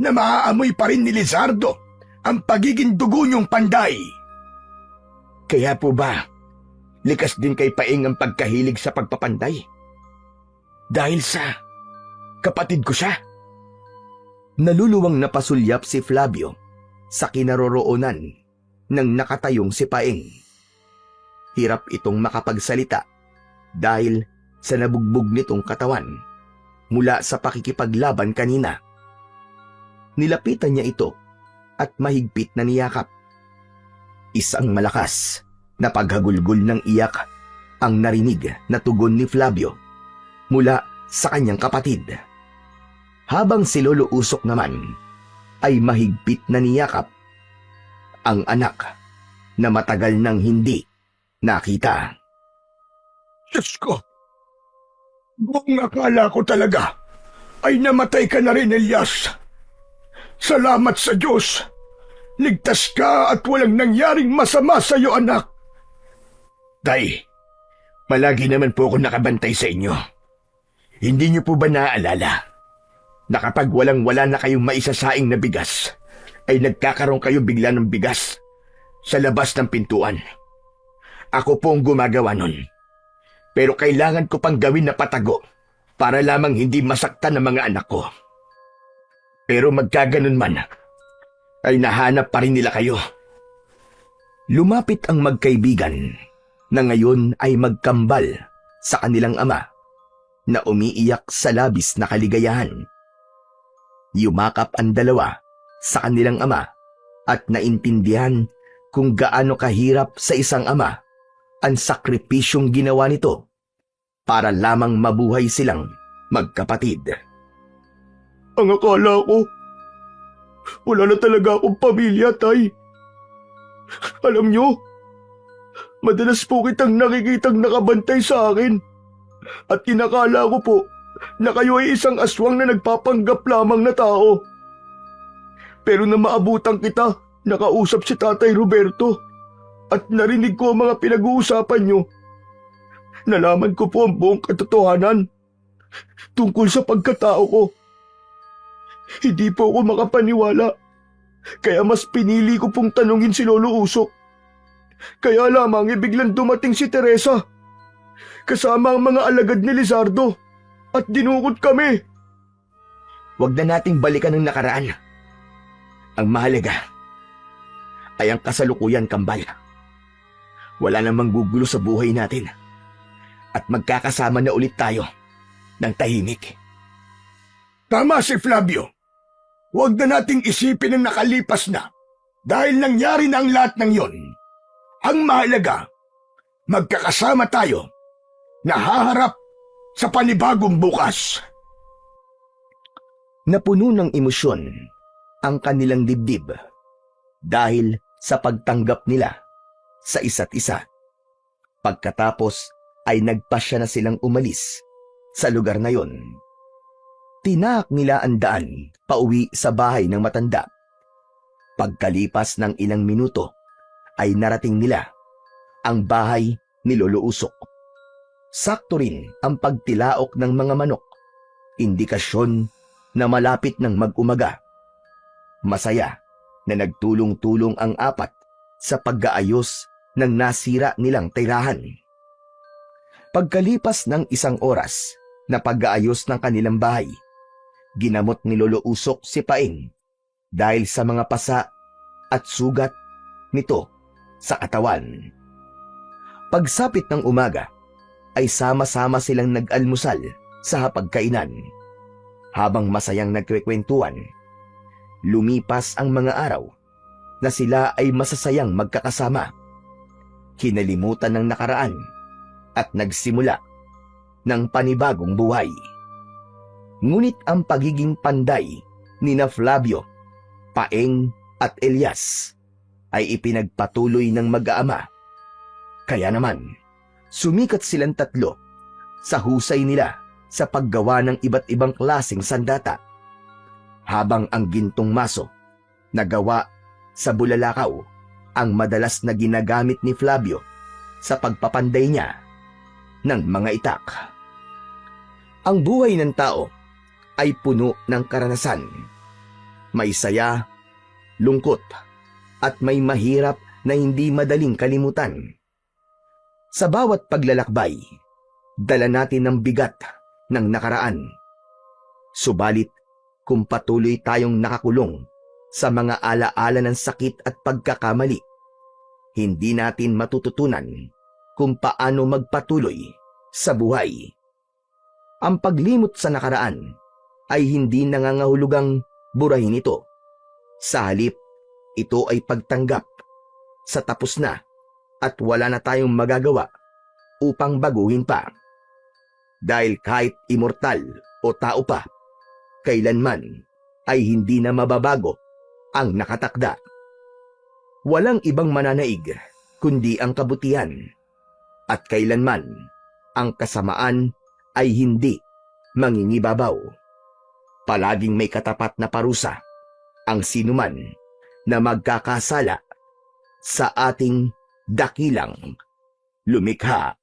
na maaamoy pa rin ni Lizardo ang pagiging dugo niyong panday. Kaya po ba, likas din kay Paeng ang pagkahilig sa pagpapanday? Dahil sa kapatid ko siya? Naluluwang napasulyap si Flavio sa kinaroroonan ng nakatayong si Paeng. Hirap itong makapagsalita dahil sa nabugbog nitong katawan mula sa pakikipaglaban kanina. Nilapitan niya ito at mahigpit na niyakap. Isang malakas na paghagulgol ng iyak ang narinig na tugon ni Flavio mula sa kanyang kapatid. Habang si Lolo Usok naman ay mahigpit na niyakap ang anak na matagal nang hindi nakita. Diyos ko! Buong akala ko talaga ay namatay ka na rin, Elias. Salamat sa Diyos. Ligtas ka at walang nangyaring masama sa iyo, anak. Tay, palagi naman po ako nakabantay sa inyo. Hindi niyo po ba naaalala na kapag walang-wala na kayong maisasaing na bigas, ay nagkakaroon kayo bigla ng bigas sa labas ng pintuan? Ako po ang gumagawa nun. Pero kailangan ko pang gawin na patago para lamang hindi masaktan ng mga anak ko. Pero magkaganon man, ay nahanap pa rin nila kayo. Lumapit ang magkaibigan na ngayon ay magkambal sa kanilang ama na umiiyak sa labis na kaligayahan. Yumakap ang dalawa sa kanilang ama at naintindihan kung gaano kahirap sa isang ama ang sakripisyong ginawa nito para lamang mabuhay silang magkapatid. Ang akala ko, wala na talaga akong pamilya, Tay. Alam nyo, madalas po kitang nakikitang nakabantay sa akin at kinakala ko po na kayo ay isang aswang na nagpapanggap lamang na tao. Pero na maabutan kita, nakausap si Tatay Roberto at narinig ko ang mga pinag-uusapan nyo. Nalaman ko po ang buong katotohanan tungkol sa pagkatao ko. Hindi po ako makapaniwala, kaya mas pinili ko pong tanungin si Lolo Usok. Kaya lamang biglang dumating si Teresa, kasama ang mga alagad ni Lizardo, at dinukot kami. Huwag na nating balikan ang nakaraan. Ang mahalaga ay ang kasalukuyan, Kambal. Wala namang gugulo sa buhay natin at magkakasama na ulit tayo ng tahimik. Tama si Flavio. Huwag na nating isipin ang nakalipas na dahil nangyari na ang lahat ng yon. Ang mahalaga, magkakasama tayo na haharap sa panibagong bukas. Napuno ng emosyon ang kanilang dibdib dahil sa pagtanggap nila sa isa't isa. Pagkatapos ay nagpasya na silang umalis sa lugar na yon. Tinaak nila ang daan pauwi sa bahay ng matanda. Pagkalipas ng ilang minuto ay narating nila ang bahay ni Lolo Usok. Sakto rin ang pagtilaok ng mga manok, indikasyon na malapit ng mag-umaga. Masaya na nagtulong-tulong ang apat sa pag-aayos ng nasira nilang tirahan. Pagkalipas ng isang oras na pag-aayos ng kanilang bahay, ginamot ni Lolo Usok si Paeng dahil sa mga pasa at sugat nito sa katawan. Pagsapit ng umaga, ay sama-sama silang nag-almusal sa hapagkainan. Habang masayang nagkwekwentuhan, lumipas ang mga araw na sila ay masasayang magkakasama. Kinalimutan ng nakaraan at nagsimula ng panibagong buhay. Ngunit ang pagiging panday ni na Flavio, Paeng at Elias ay ipinagpatuloy ng mag-aama. Kaya naman, sumikat silang tatlo sa husay nila sa paggawa ng iba't ibang klaseng sandata, habang ang gintong maso na gawa sa bulalakaw ang madalas na ginagamit ni Flavio sa pagpapanday niya ng mga itak. Ang buhay ng tao ay puno ng karanasan. May saya, lungkot, at may mahirap na hindi madaling kalimutan. Sa bawat paglalakbay, dala natin ang bigat ng nakaraan. Subalit, kung patuloy tayong nakakulong sa mga alaala ng sakit at pagkakamali, hindi natin matututunan kung paano magpatuloy sa buhay. Ang paglimot sa nakaraan ay hindi nangangahulugang burahin ito. Sa halip, ito ay pagtanggap sa tapos na at wala na tayong magagawa upang baguhin pa. Dahil kahit immortal o tao pa, kailanman ay hindi na mababago ang nakatakda. Walang ibang mananaig kundi ang kabutihan, at kailanman ang kasamaan ay hindi mangingibabaw. Palaging may katapat na parusa ang sinuman na magkakasala sa ating dakilang lumikha.